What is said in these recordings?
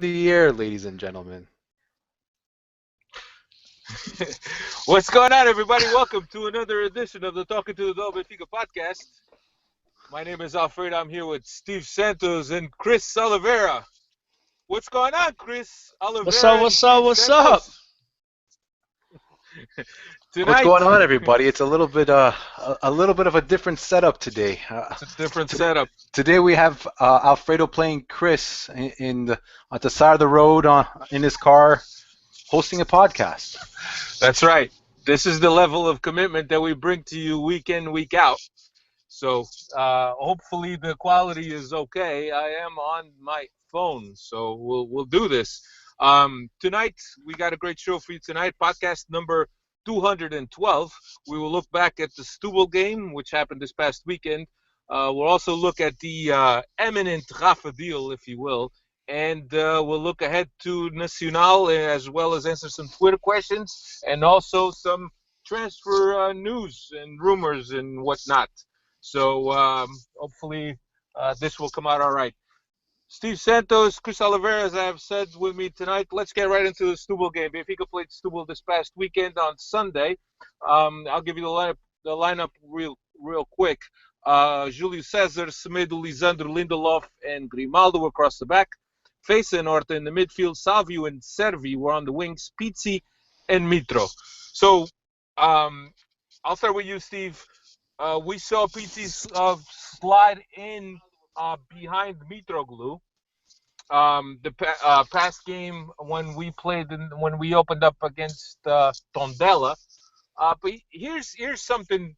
The air, ladies and gentlemen. What's going on, everybody? Welcome to another edition of the Talking to the Dog Benfica podcast. My name is Alfredo. I'm here with Steve Santos and Chris Oliveira. What's going on, Chris What's up? Oliveira and What's up? Steve What's up? Santos? What's Tonight, going on, everybody? It's a little bit of a different setup today. it's a different T- setup. Today we have Alfredo playing Chris at the side of the road in his car, hosting a podcast. That's right. This is the level of commitment that we bring to you week in, week out. So hopefully the quality is okay. I am on my phone, so we'll do this. Tonight we got a great show for you tonight. Podcast number 212. We will look back at the Setubal game, which happened this past weekend. We'll also look at the eminent Rafa deal, if you will, and we'll look ahead to Nacional as well as answer some Twitter questions and also some transfer news and rumors and whatnot. So hopefully this will come out all right. Steve Santos, Chris Oliveira, as I have said with me tonight. Let's get right into the Setubal game. Benfica played Setubal this past weekend on Sunday. I'll give you the lineup real quick. Júlio César, Semedo, Lisandro, Lindelof, and Grimaldo across the back. Feza and Horta in the midfield. Salvio and Servi were on the wings. Pizzi and Mitro. So I'll start with you, Steve. We saw Pizzi's slide in behind Mitroglou. The past game when we opened up against Tondela. But here's something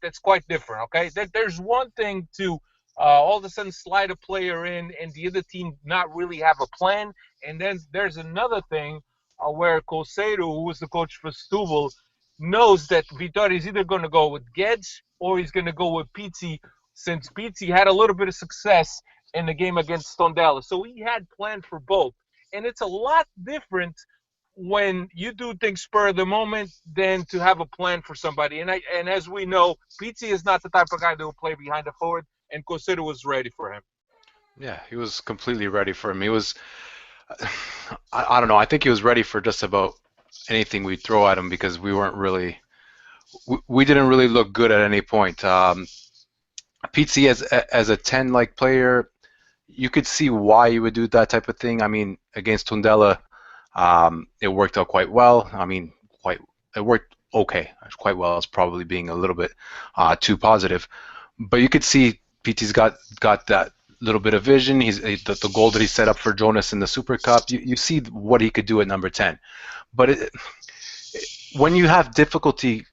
that's quite different. Okay, there's one thing to all of a sudden slide a player in and the other team not really have a plan, and then there's another thing where Coseiro, who was the coach for Setúbal, knows that Vitoria is either going to go with Guedes or he's going to go with Pizzi, since Pizzi had a little bit of success in the game against Tondela. So he had planned for both. And it's a lot different when you do things spur of the moment than to have a plan for somebody. And as we know, Pizzi is not the type of guy that will play behind the forward, and Coseiro was ready for him. Yeah, he was completely ready for him. He was, I don't know, I think he was ready for just about anything we throw at him because we didn't really look good at any point. Pizzi as a 10 like player, you could see why you would do that type of thing. I mean, against Tondela, it worked out quite well. I mean, it worked okay. Quite well is probably being a little bit too positive, but you could see Pizzi's got that little bit of vision. The goal that he set up for Jonas in the Super Cup. You see what he could do at number 10, but when you have difficulty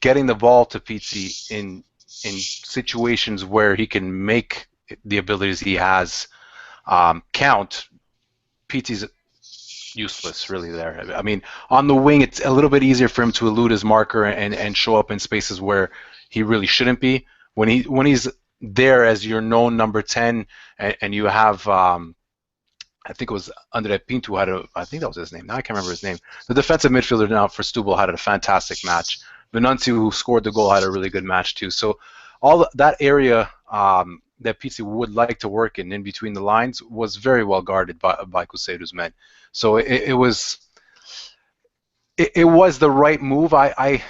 getting the ball to Pizzi in situations where he can make the abilities he has count, Pizzi's useless really there. I mean, on the wing, it's a little bit easier for him to elude his marker and show up in spaces where he really shouldn't be. When he's there as your known number 10, and you have I think it was Andre Pinto I think that was his name. Now I can't remember his name. The defensive midfielder now for Setúbal had a fantastic match. Venancio, who scored the goal, had a really good match too. So all that area that Pizzi would like to work in between the lines was very well guarded by Cuseiro's men. So it was the right move. I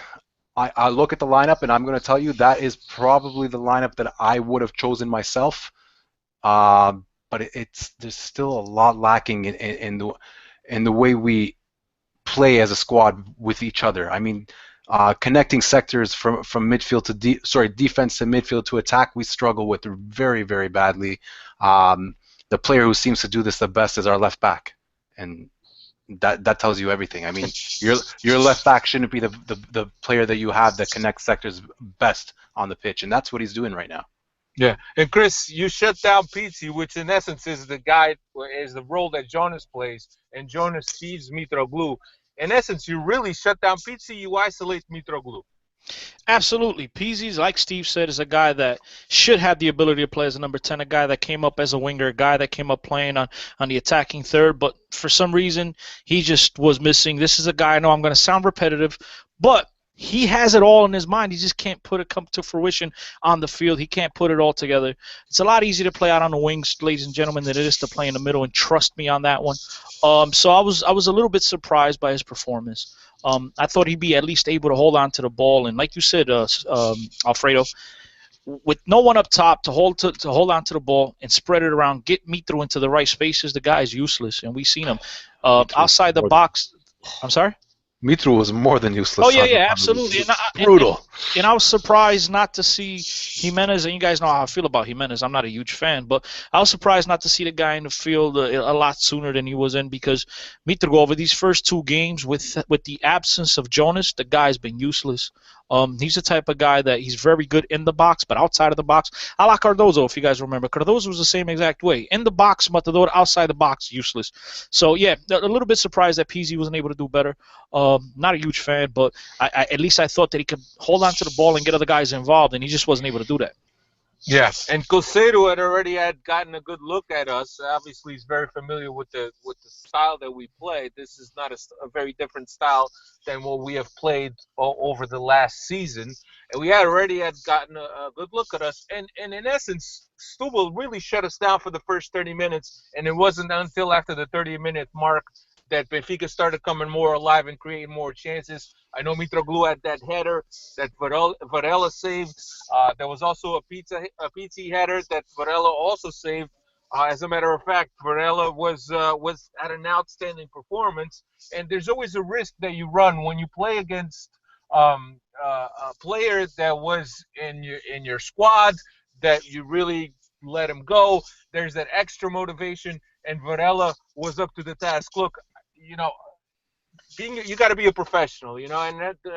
look at the lineup and I'm going to tell you that is probably the lineup that I would have chosen myself. But there's still a lot lacking in the way we play as a squad with each other. I mean, connecting sectors from midfield to defense to midfield to attack, we struggle with very, very badly. The player who seems to do this the best is our left back, and that tells you everything. I mean, your left back shouldn't be the player that you have that connects sectors best on the pitch, and that's what he's doing right now. Yeah, and Chris, you shut down Pizzi, which in essence is the role that Jonas plays, and Jonas feeds Mitroglou. In essence, you really shut down Pizzi, you isolate Mitroglou. Absolutely. Pizzi's, like Steve said, is a guy that should have the ability to play as a number 10, a guy that came up as a winger, a guy that came up playing on the attacking third, but for some reason, he just was missing. This is a guy, I know I'm going to sound repetitive, but he has it all in his mind. He just can't come to fruition on the field. He can't put it all together. It's a lot easier to play out on the wings, ladies and gentlemen, than it is to play in the middle. And trust me on that one. So I was a little bit surprised by his performance. I thought he'd be at least able to hold on to the ball, and like you said, Alfredo, with no one up top to hold on to the ball and spread it around, get me through into the right spaces, the guy is useless, and we've seen him outside the box. I'm sorry. Mitro was more than Oh useless. yeah, absolutely. Brutal. And I was surprised not to see Jimenez, and you guys know how I feel about Jimenez. I'm not a huge fan, but I was surprised not to see the guy in the field a lot sooner than he was in, because Mitro, over these first 2 games with the absence of Jonas, the guy's been useless. He's the type of guy that he's very good in the box, but outside of the box, a la Cardozo, if you guys remember. Cardozo was the same exact way. In the box, Matador, outside the box, useless. So, yeah, a little bit surprised that PZ wasn't able to do better. Not a huge fan, but at least I thought that he could hold on to the ball and get other guys involved, and he just wasn't able to do that. Yeah, and Cosero had gotten a good look at us. Obviously, he's very familiar with the style that we play. This is not a very different style than what we have played over the last season. And we already had gotten a good look at us. And in essence, Setubal really shut us down for the first 30 minutes. And it wasn't until after the 30-minute mark that Benfica started coming more alive and creating more chances. I know Mitroglou had that header that Varela saved. There was also a PT header that Varela also saved. As a matter of fact, Varela was at an outstanding performance. And there's always a risk that you run when you play against a player that was in your squad, that you really let him go. There's that extra motivation, and Varela was up to the task. Look, you got to be a professional, and I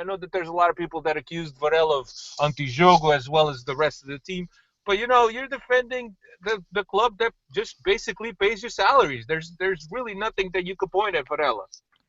know that there's a lot of people that accused Varela of anti-jogo as well as the rest of the team, but you're defending the club that just basically pays your salaries. There's really nothing that you could point at Varela.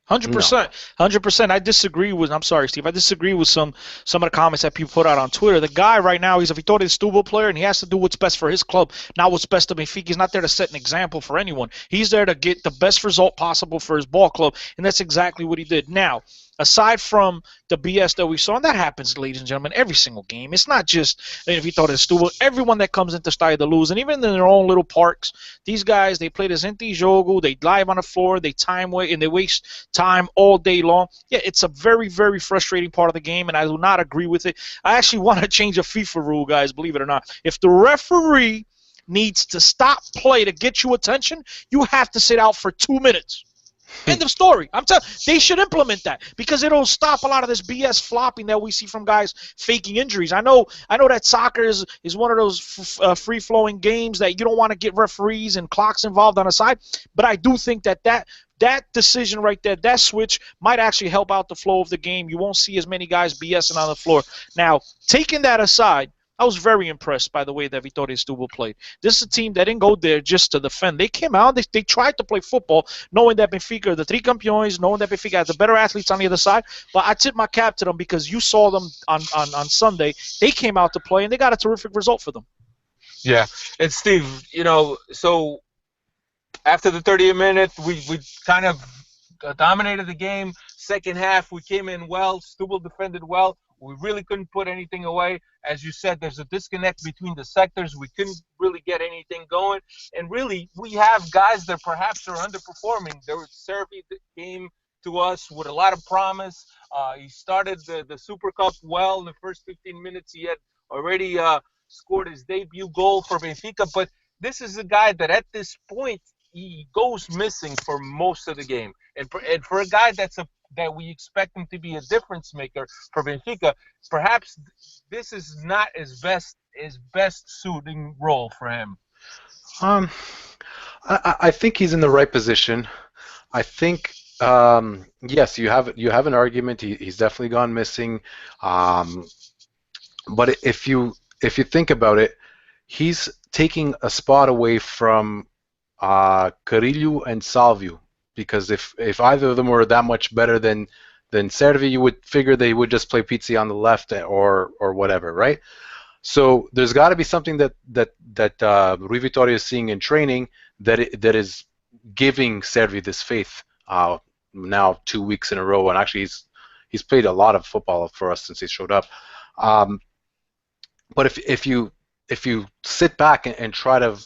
100%. 100%. I disagree with. I'm sorry, Steve. I disagree with some of the comments that people put out on Twitter. The guy right now, he's a Vitoria de Setubal player, and he has to do what's best for his club, not what's best to Benfica. He's not there to set an example for anyone. He's there to get the best result possible for his ball club, and that's exactly what he did. Now, aside from the BS that we saw, and that happens, ladies and gentlemen, every single game. It's not just Vitoria de Setubal. Everyone that comes into Stadio de Luz, and even in their own little parks, these guys, they play this anti-jogo, they dive on the floor, they and they waste time all day long. Yeah, it's a very, very frustrating part of the game, and I do not agree with it. I actually want to change a FIFA rule, guys, believe it or not. If the referee needs to stop play to get you attention, you have to sit out for 2 minutes. End of story. I'm telling you, they should implement that, because it'll stop a lot of this BS flopping that we see from guys faking injuries. I know that soccer is one of those free-flowing games that you don't want to get referees and clocks involved on the side, but I do think that decision right there, that switch, might actually help out the flow of the game. You won't see as many guys BSing on the floor. Now, taking that aside, I was very impressed by the way that Vitoria de Setubal played. This is a team that didn't go there just to defend. They came out, they tried to play football, knowing that Benfica are the three campeões, knowing that Benfica has the better athletes on the other side. But I tip my cap to them, because you saw them on Sunday. They came out to play, and they got a terrific result for them. Yeah, and Steve, so after the 30th minute, we kind of dominated the game. Second half, we came in well. Setubal defended well. We really couldn't put anything away. As you said, there's a disconnect between the sectors. We couldn't really get anything going. And really, we have guys that perhaps are underperforming. Servi came to us with a lot of promise. He started the Super Cup well. In the first 15 minutes, he had already scored his debut goal for Benfica. But this is a guy that at this point, he goes missing for most of the game. And for a guy that we expect him to be a difference maker for Benfica, perhaps this is not his best suiting role for him. I think he's in the right position. I think yes, you have an argument. He's definitely gone missing. But if you think about it, he's taking a spot away from Carrillo and Salvio, because if either of them were that much better than Servi, you would figure they would just play Pizzi on the left or whatever, right? So there's got to be something that Rui Vitoria is seeing in training that is giving Servi this faith now 2 weeks in a row, and actually He's played a lot of football for us since he showed up. Um, but if you sit back and try to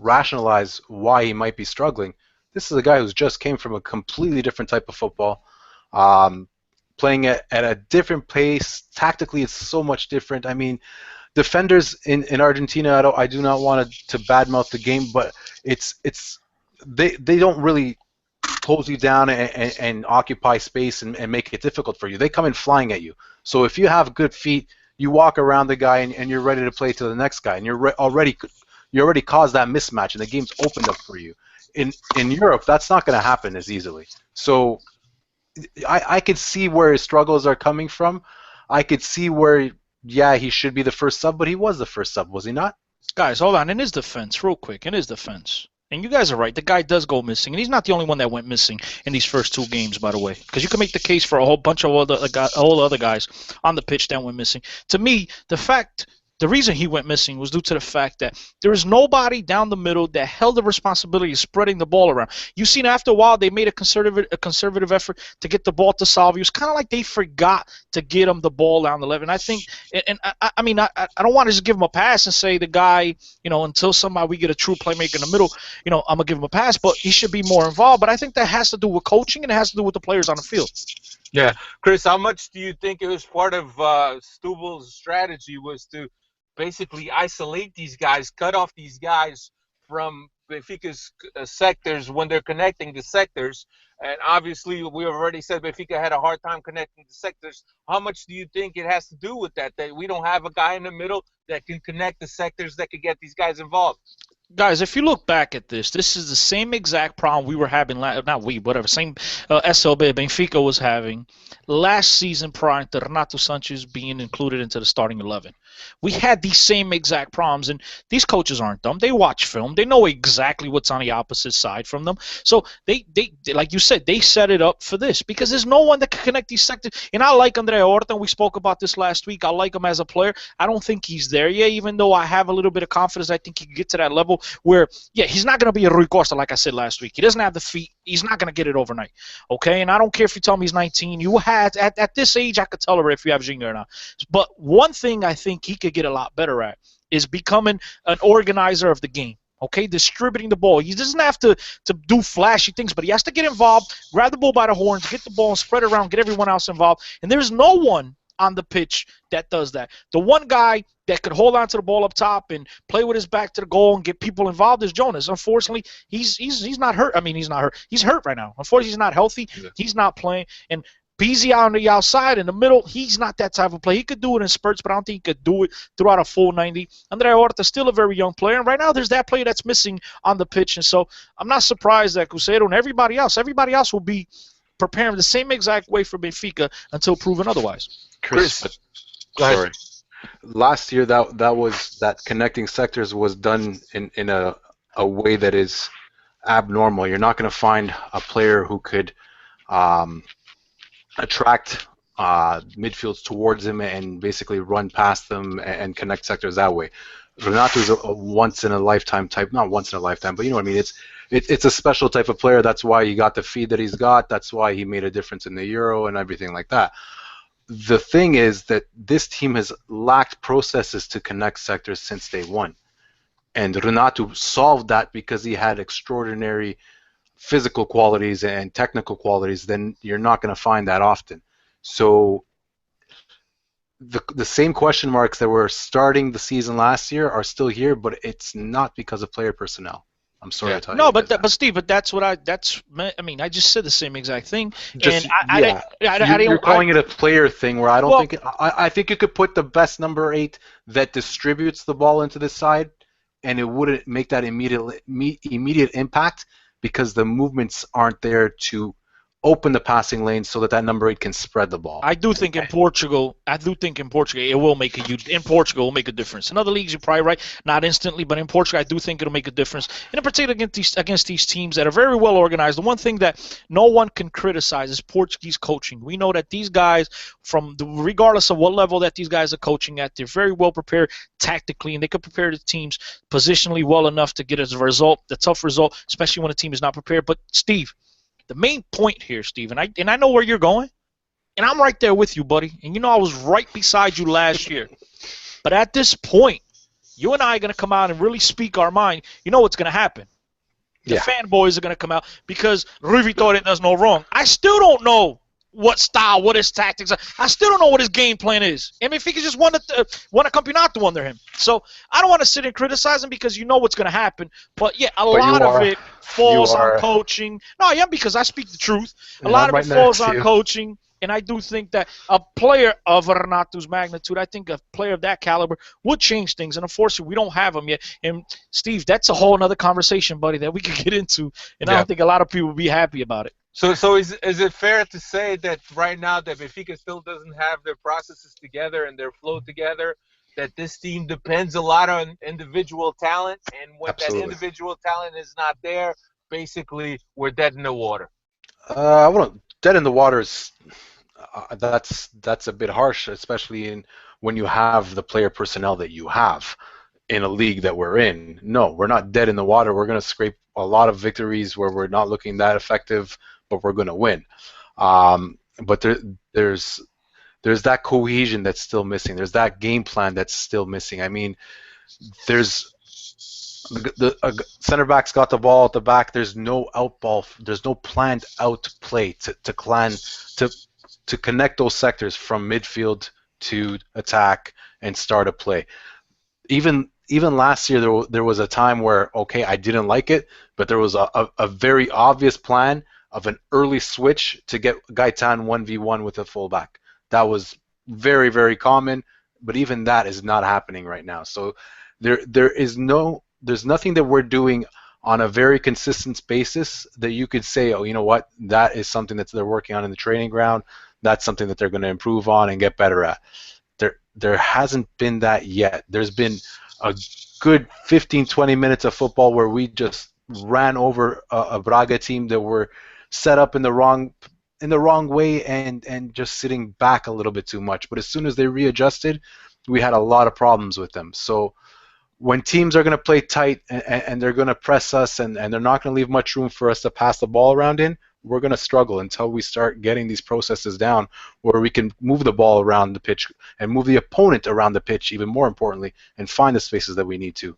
rationalize why he might be struggling, this is a guy who's just came from a completely different type of football, um, playing at a different pace. Tactically, it's so much different. I mean, defenders in Argentina, I do not want to badmouth the game, but they don't really close you down and occupy space and make it difficult for you. They come in flying at you. So if you have good feet, you walk around the guy and you're ready to play to the next guy, and you already caused that mismatch, and the game's opened up for you. In Europe, that's not going to happen as easily. So I could see where his struggles are coming from. I could see where, yeah, he should be the first sub, but he was the first sub, was he not? Guys, hold on. In his defense, real quick, in his defense, and you guys are right, the guy does go missing, and he's not the only one that went missing in these first 2 games, by the way, because you can make the case for a whole bunch of other guys on the pitch that went missing. To me, the reason he went missing was due to the fact that there is nobody down the middle that held the responsibility of spreading the ball around. You've seen after a while they made a conservative effort to get the ball to Salvi. It was kind of like they forgot to get him the ball down the left. And I think, and I mean, I don't want to just give him a pass and say the guy, until somehow we get a true playmaker in the middle, I'm going to give him a pass, but he should be more involved. But I think that has to do with coaching, and it has to do with the players on the field. Yeah. Chris, how much do you think it was part of Stubal's strategy was to basically isolate these guys, cut off these guys from Benfica's sectors when they're connecting the sectors? And obviously, we already said Benfica had a hard time connecting the sectors. How much do you think it has to do with that we don't have a guy in the middle that can connect the sectors that could get these guys involved? Guys, if you look back at this is the same exact problem we were having, same SLB Benfica was having last season prior to Renato Sanchez being included into the starting 11. We had these same exact problems, and these coaches aren't dumb. They watch film. They know exactly what's on the opposite side from them. So they like you said, they set it up for this because there's no one that can connect these sectors. And I like Andrea Horta. We spoke about this last week. I like him as a player. I don't think he's there yet, even though I have a little bit of confidence. I think he can get to that level where, yeah, he's not going to be a Rui Costa like I said last week. He doesn't have the feet. He's not going to get it overnight, okay? And I don't care if you tell me he's 19. You had at this age, I could tell her if you have Ginga or not. But one thing I think he could get a lot better at is becoming an organizer of the game. Okay, distributing the ball. He doesn't have to do flashy things, but he has to get involved, grab the ball by the horns, get the ball, spread it around, get everyone else involved. And there's no one on the pitch that does that. The one guy that could hold on to the ball up top and play with his back to the goal and get people involved is Jonas. Unfortunately, he's not hurt. I mean, he's not hurt. He's hurt right now. Unfortunately, he's not healthy. Yeah. He's not playing. And Beasley on the outside in the middle, he's not that type of player. He could do it in spurts, but I don't think he could do it throughout a full 90. Andrea Horta is still a very young player, and right now there's that player that's missing on the pitch. And so I'm not surprised that Cruzeiro and everybody else will be preparing the same exact way for Benfica until proven otherwise. Chris, sorry. Last year that connecting sectors was done in a way that is abnormal. You're not going to find a player who could attract midfields towards him and basically run past them and connect sectors that way. Renato's a once in a lifetime type, not once in a lifetime, but you know what I mean. It's a special type of player. That's why he got the feed that he's got. That's why he made a difference in the Euro and everything like that. The thing is that this team has lacked processes to connect sectors since day one. And Renato solved that because he had extraordinary physical qualities and technical qualities. Then you're not going to find that often. So the same question marks that were starting the season last year are still here, but it's not because of player personnel. I'm sorry to tell you. No, but Steve, but I just said the same exact thing. You're calling it a player thing where I don't think I think you could put the best number 8 that distributes the ball into the side, and it wouldn't make that immediate impact because the movements aren't there to open the passing lane so that number 8 can spread the ball. I do think in Portugal it will make a difference. In other leagues, you're probably right, not instantly, but in Portugal, I do think it'll make a difference. And in particular against these teams that are very well organized. The one thing that no one can criticize is Portuguese coaching. We know that these guys, regardless of what level that these guys are coaching at, they're very well prepared tactically, and they can prepare the teams positionally well enough to get a result, the tough result, especially when a team is not prepared. But Steve, the main point here, Steve, and I know where you're going, And I'm right there with you, buddy. And you know I was right beside you last year. But at this point, you and I are going to come out and really speak our mind. You know what's going to happen. The Yeah. fanboys are going to come out because Rui Vitoria does no wrong. I still don't know what style, what his tactics are. I still don't know what his game plan is. I mean, if he could just won a campeonato under him. So I don't want to sit and criticize him because you know what's going to happen. But, yeah, a lot of it falls on coaching. No, I am because I speak the truth. A lot of it falls on coaching. And I do think that a player of Renato's magnitude, I think a player of that caliber would change things. And unfortunately, we don't have him yet. And, Steve, that's a whole other conversation, buddy, that we could get into. And I don't think a lot of people would be happy about it. So is it fair to say that right now that Benfica still doesn't have their processes together and their flow together, that this team depends a lot on individual talent, and when that individual talent is not there, basically we're dead in the water? I wouldn't. Dead in the water is that's a bit harsh, especially when you have the player personnel that you have in a league that we're in. No, we're not dead in the water. We're going to scrape a lot of victories where we're not looking that effective, but we're going to win. But there's that cohesion that's still missing. There's that game plan that's still missing. I mean, there's the center back's got the ball at the back. There's no out ball. There's no planned out play to connect those sectors from midfield to attack and start a play. Even last year, there was a time where, okay, I didn't like it, but there was a very obvious plan of an early switch to get Gaetan 1v1 with a fullback. That was very, very common, but even that is not happening right now. So there's nothing that we're doing on a very consistent basis that you could say, oh, you know what, that is something that they're working on in the training ground. That's something that they're going to improve on and get better at. There hasn't been that yet. There's been a good 15-20 minutes of football where we just ran over a Braga team that were set up in the wrong way and just sitting back a little bit too much. But as soon as they readjusted, we had a lot of problems with them. So when teams are going to play tight and they're going to press us and they're not going to leave much room for us to pass the ball around in, we're going to struggle until we start getting these processes down where we can move the ball around the pitch and move the opponent around the pitch, even more importantly, and find the spaces that we need to,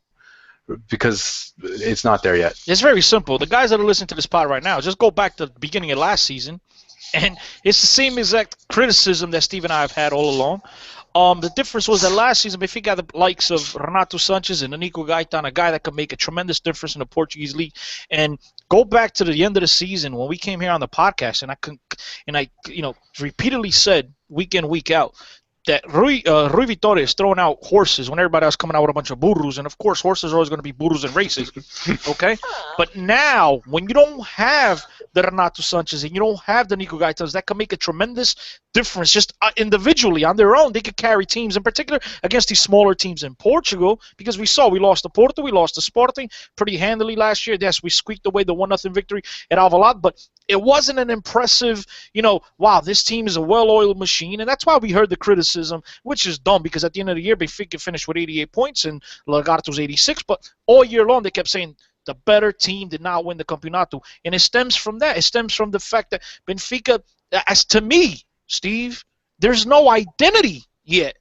because it's not there yet. It's very simple. The guys that are listening to this pod right now, just go back to the beginning of last season, and it's the same exact criticism that Steve and I have had all along. The difference was that last season, Benfica had the likes of Renato Sanchez and Nico Gaetan, a guy that could make a tremendous difference in the Portuguese league. And go back to the end of the season when we came here on the podcast, and I repeatedly said week in, week out that Rui Vitoria is throwing out horses when everybody else coming out with a bunch of burros, and of course horses are always going to be burros in races, okay? But now, when you don't have the Renato Sanchez and you don't have the Nico Gaetans, that can make a tremendous difference just individually on their own. They could carry teams, in particular against these smaller teams in Portugal, because we lost to Porto, we lost to Sporting pretty handily last year. Yes, we squeaked away the 1-0 victory at Alvalade, but it wasn't an impressive, wow, this team is a well-oiled machine, and that's why we heard the criticism, which is dumb, because at the end of the year, Benfica finished with 88 points and Lagarto's 86, but all year long they kept saying the better team did not win the Campeonato, and it stems from that. It stems from the fact that Benfica, as to me, Steve, there's no identity yet.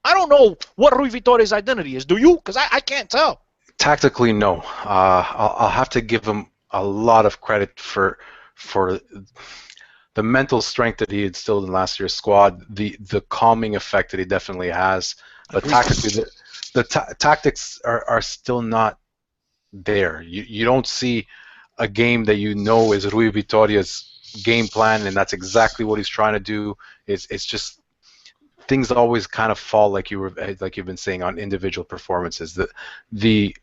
I don't know what Rui Vitoria's identity is. Do you? Because I can't tell. Tactically, no. I'll have to give him a lot of credit for the mental strength that he instilled in last year's squad, the calming effect that he definitely has. But tactically, the tactics are still not there. You don't see a game that you know is Rui Vitoria's game plan, and that's exactly what he's trying to do. It's just things always kind of fall like you've been saying on individual performances. The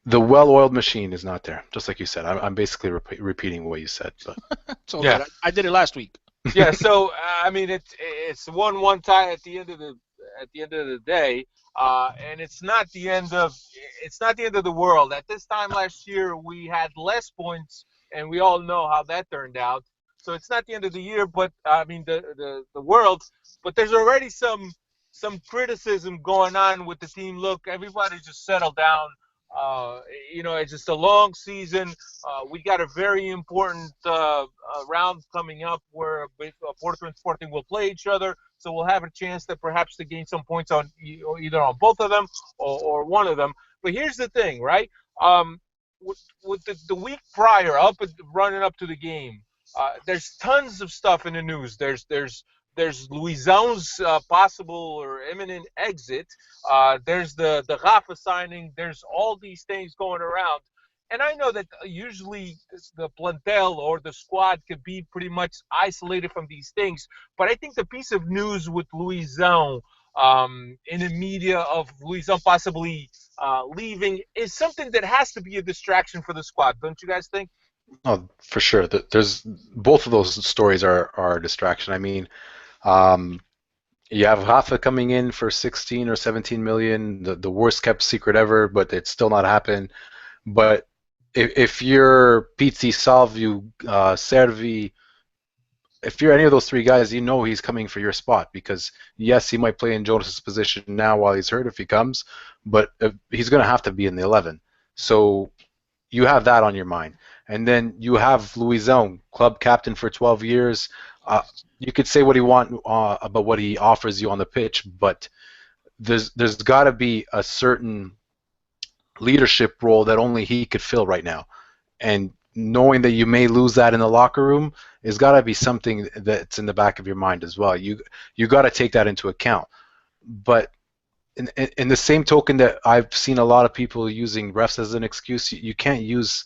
well-oiled machine is not there, just like you said. I'm basically repeating what you said. But. So yeah, I did it last week. Yeah, so I mean it's 1-1 tie at the end of the day, and it's not the end of the world. At this time last year, we had less points, and we all know how that turned out. So it's not the end of the year, but I mean the world. But there's already some criticism going on with the team. Look, everybody just settle down. It's just a long season. We got a very important round coming up where Porto and Sporting will play each other. So we'll have a chance to perhaps to gain some points on either on both of them or one of them. But here's the thing, right? With the week prior, running up to the game, there's tons of stuff in the news. There's Luizão's possible or imminent exit. There's the Rafa signing. There's all these things going around. And I know that usually the plantel or the squad could be pretty much isolated from these things. But I think the piece of news with Luizão in the media of Luizão possibly leaving is something that has to be a distraction for the squad. Don't you guys think? Oh, for sure. There's both of those stories are a distraction. I mean, um, you have Rafa coming in for 16 or 17 million, the worst kept secret ever, but it's still not happened. But if you're Pizzi, Salvio, Servi, if you're any of those three guys, you know he's coming for your spot because yes, he might play in Jonas's position now while he's hurt if he comes, but he's going to have to be in the 11. So you have that on your mind, and then you have Luizão, club captain for 12 years. You could say what you want about what he offers you on the pitch, but there's got to be a certain leadership role that only he could fill right now, and knowing that you may lose that in the locker room has got to be something that's in the back of your mind as well. You got to take that into account. But in the same token that I've seen a lot of people using refs as an excuse, you can't use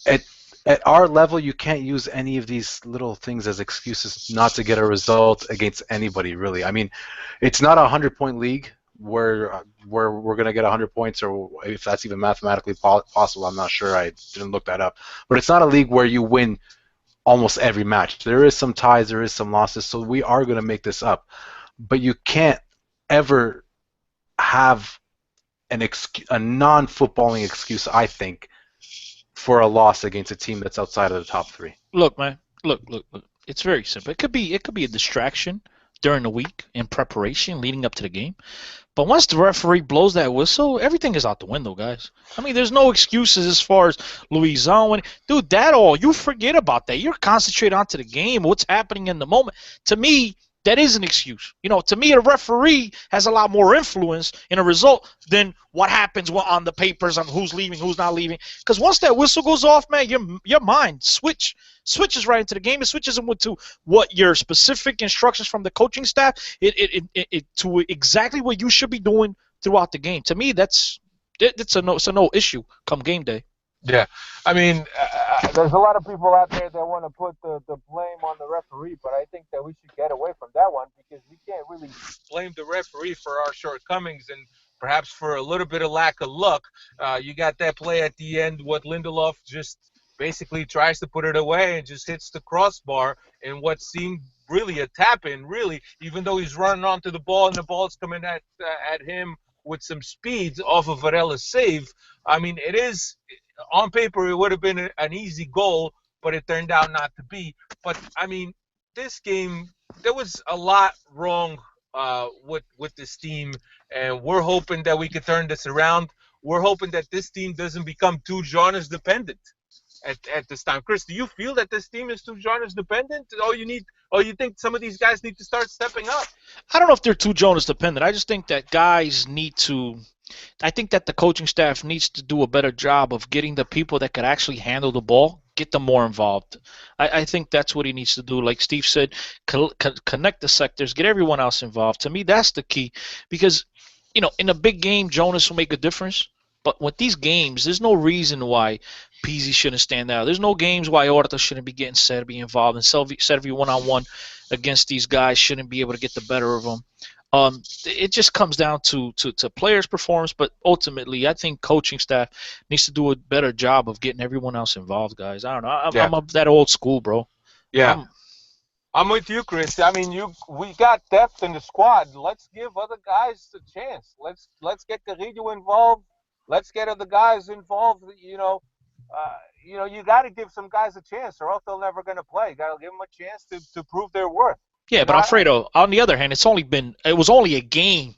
at our level, you can't use any of these little things as excuses not to get a result against anybody, really. I mean, it's not a 100-point league where we're going to get 100 points, or if that's even mathematically possible. I'm not sure. I didn't look that up. But it's not a league where you win almost every match. There is some ties, there is some losses, so we are going to make this up. But you can't ever have a non-footballing excuse, I think, for a loss against a team that's outside of the top three. Look, man. Look. It's very simple. It could be a distraction during the week in preparation leading up to the game. But once the referee blows that whistle, everything is out the window, guys. I mean, there's no excuses as far as Luizão. Dude, you forget about that. You're concentrated onto the game, what's happening in the moment. To me, that is an excuse. To me, a referee has a lot more influence in a result than what happens on the papers on who's leaving, who's not leaving. Because once that whistle goes off, man, your mind switches right into the game. It switches into what your specific instructions from the coaching staff to exactly what you should be doing throughout the game. To me, it's a no issue come game day. Yeah, I mean, there's a lot of people out there that want to put the blame on the referee, but I think that we should get away from that one because we can't really blame the referee for our shortcomings and perhaps for a little bit of lack of luck. You got that play at the end, what Lindelof just basically tries to put it away and just hits the crossbar in what seemed really a tap-in, really, even though he's running onto the ball and the ball's coming at him with some speed off of Varela's save. I mean, it is – on paper, it would have been an easy goal, but it turned out not to be. But, I mean, this game, there was a lot wrong with this team, and we're hoping that we can turn this around. We're hoping that this team doesn't become too Jonas dependent at this time. Chris, do you feel that this team is too Jonas dependent? Or you think some of these guys need to start stepping up? I don't know if they're too Jonas dependent. I just think that guys need to – I think that the coaching staff needs to do a better job of getting the people that could actually handle the ball, get them more involved. I think that's what he needs to do. Like Steve said, connect the sectors, get everyone else involved. To me, that's the key because, in a big game, Jonas will make a difference. But with these games, there's no reason why Pizzi shouldn't stand out. There's no games why Horta shouldn't be getting Servi involved, and Servi one-on-one against these guys shouldn't be able to get the better of them. It just comes down to players' performance, but ultimately, I think coaching staff needs to do a better job of getting everyone else involved, guys. I don't know. I'm of that old school, bro. Yeah. I'm with you, Chris. I mean, we got depth in the squad. Let's give other guys a chance. Let's get Carrillo involved. Let's get other guys involved. You got to give some guys a chance, or else they're never going to play. You got to give them a chance to prove their worth. Yeah, but Alfredo, on the other hand, it was only a game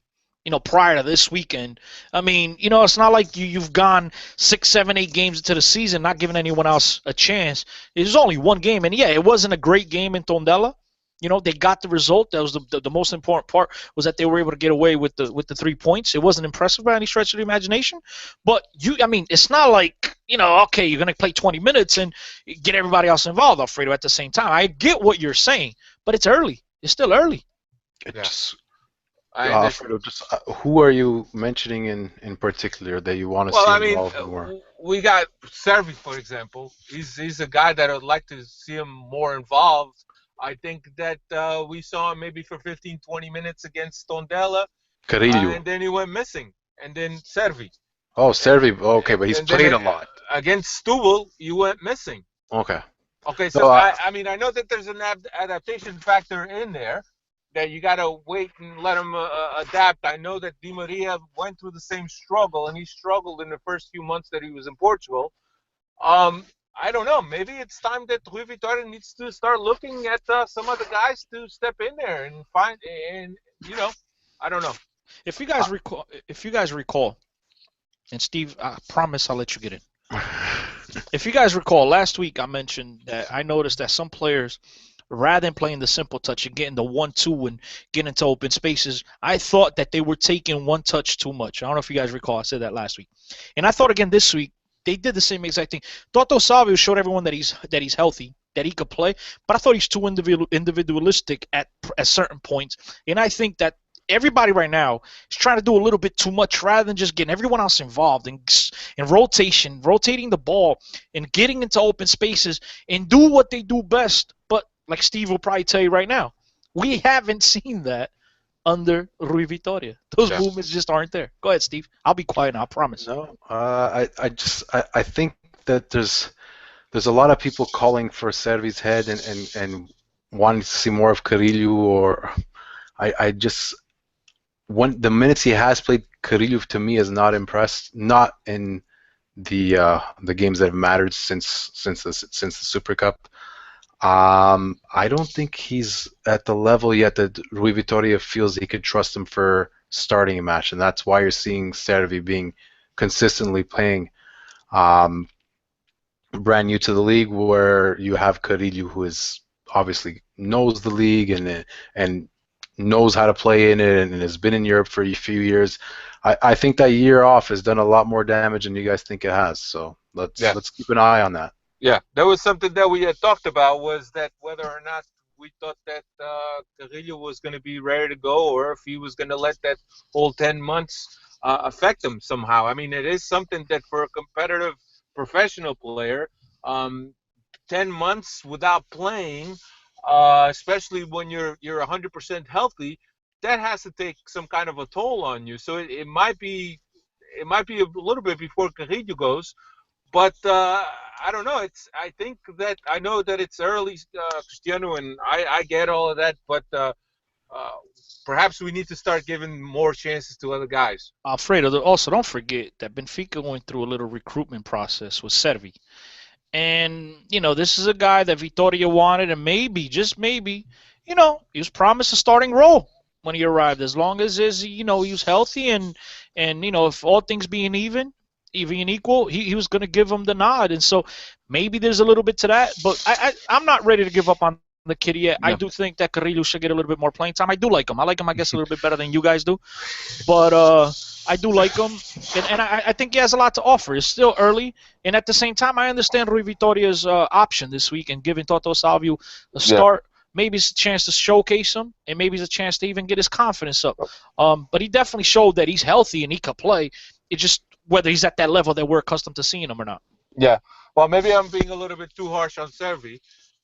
prior to this weekend. I mean, it's not like you've gone 6, 7, 8 games into the season not giving anyone else a chance. There's only one game, and yeah, it wasn't a great game in Tondela. They got the result. That was the most important part, was that they were able to get away with the 3 points. It wasn't impressive by any stretch of the imagination, but it's not like okay, you're gonna play 20 minutes and get everybody else involved, Alfredo. At the same time, I get what you're saying, but it's early. It's still early. Just Alfredo, just who are you mentioning in particular that you want to see involved more? We got Servi, for example. He's a guy that I'd like to see him more involved. I think that we saw him maybe for 15, 20 minutes against Tondela, and then he went missing. And then Servi. Oh, Servi. Okay, but he's played a lot. Against Setubal, you went missing. Okay. Okay, so I know that there's an adaptation factor in there, that you got to wait and let him adapt. I know that Di Maria went through the same struggle, and he struggled in the first few months that he was in Portugal. I don't know. Maybe it's time that Rui Vitoria needs to start looking at some other guys to step in there and find. And I don't know. If you guys recall, and Steve, I promise I'll let you get in. If you guys recall, last week I mentioned that I noticed that some players, rather than playing the simple touch and getting the 1-2 and getting into open spaces, I thought that they were taking one touch too much. I don't know if you guys recall. I said that last week. And I thought again this week, they did the same exact thing. Toto Salvio showed everyone that he's healthy, that he could play, but I thought he's too individualistic at certain points. And I think that everybody right now is trying to do a little bit too much rather than just getting everyone else involved in rotating the ball and getting into open spaces and do what they do best. But like Steve will probably tell you right now, we haven't seen that under Rui Vitoria. Those movements just aren't there. Go ahead, Steve. I'll be quiet now, I promise. No, I think that there's a lot of people calling for Servi's head and wanting to see more of Carrillo, or the minutes he has played, Carrillo to me has not impressed. Not in the games that have mattered since the Super Cup. I don't think he's at the level yet that Rui Vitoria feels he could trust him for starting a match, and that's why you're seeing Servi being consistently playing. Brand new to the league, where you have Carrillo, who is obviously knows the league and knows how to play in it and has been in Europe for a few years. I think that year off has done a lot more damage than you guys think it has. So let's keep an eye on that. Yeah, that was something that we had talked about, was that whether or not we thought that Carrillo was going to be ready to go, or if he was going to let that whole 10 months affect him somehow. I mean, it is something that for a competitive professional player, 10 months without playing, especially when you're 100% healthy, that has to take some kind of a toll on you. So it might be a little bit before Carrillo goes. But I don't know. I know that it's early, Cristiano, and I get all of that. But perhaps we need to start giving more chances to other guys. Alfredo, also don't forget that Benfica went through a little recruitment process with Servi. And, this is a guy that Vitoria wanted, and maybe, just maybe, he was promised a starting role when he arrived, as long as he was healthy and if all things being even and equal, he was going to give him the nod. And so maybe there's a little bit to that, but I'm not ready to give up on the kid yet. Yeah. I do think that Carrillo should get a little bit more playing time. I do like him. I like him, I guess, a little bit better than you guys do. But I do like him, and I think he has a lot to offer. It's still early, and at the same time, I understand Rui Vitoria's option this week and giving Toto Salvio a start. Yeah. Maybe it's a chance to showcase him, and maybe it's a chance to even get his confidence up. But he definitely showed that he's healthy and he could play. It's just whether he's at that level that we're accustomed to seeing him or not. Yeah. Well, maybe I'm being a little bit too harsh on Servi,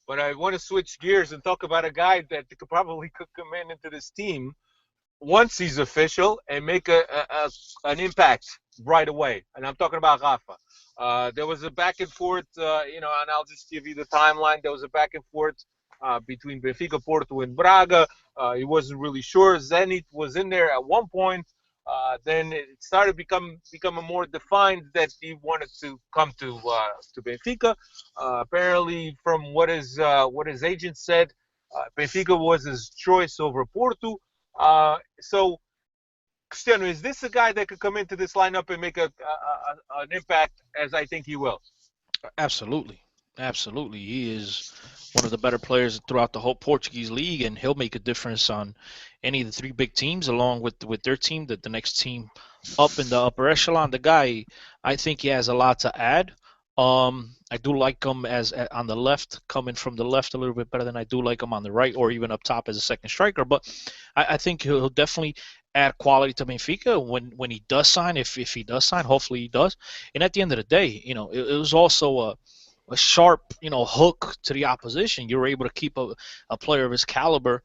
but I want to switch gears and talk about a guy that could probably come into this team once he's official and make an impact right away. And I'm talking about Rafa. There was a back and forth, and I'll just give you the timeline. There was a back and forth between Benfica, Porto, and Braga. He wasn't really sure. Zenit was in there at one point. Then it started becoming more defined that he wanted to come to Benfica. Apparently, from what his agent said, Benfica was his choice over Porto. So Cristiano, is this a guy that could come into this lineup and make an impact as I think he will? Absolutely. Absolutely. He is one of the better players throughout the whole Portuguese league, and he'll make a difference on any of the three big teams along with their team, the next team up in the upper echelon. The guy, I think he has a lot to add. I do like him as on the left, coming from the left a little bit better than I do like him on the right or even up top as a second striker. But I think he'll definitely add quality to Benfica when he does sign, if he does sign, hopefully he does. And at the end of the day, it was also a sharp, hook to the opposition. You were able to keep a player of his caliber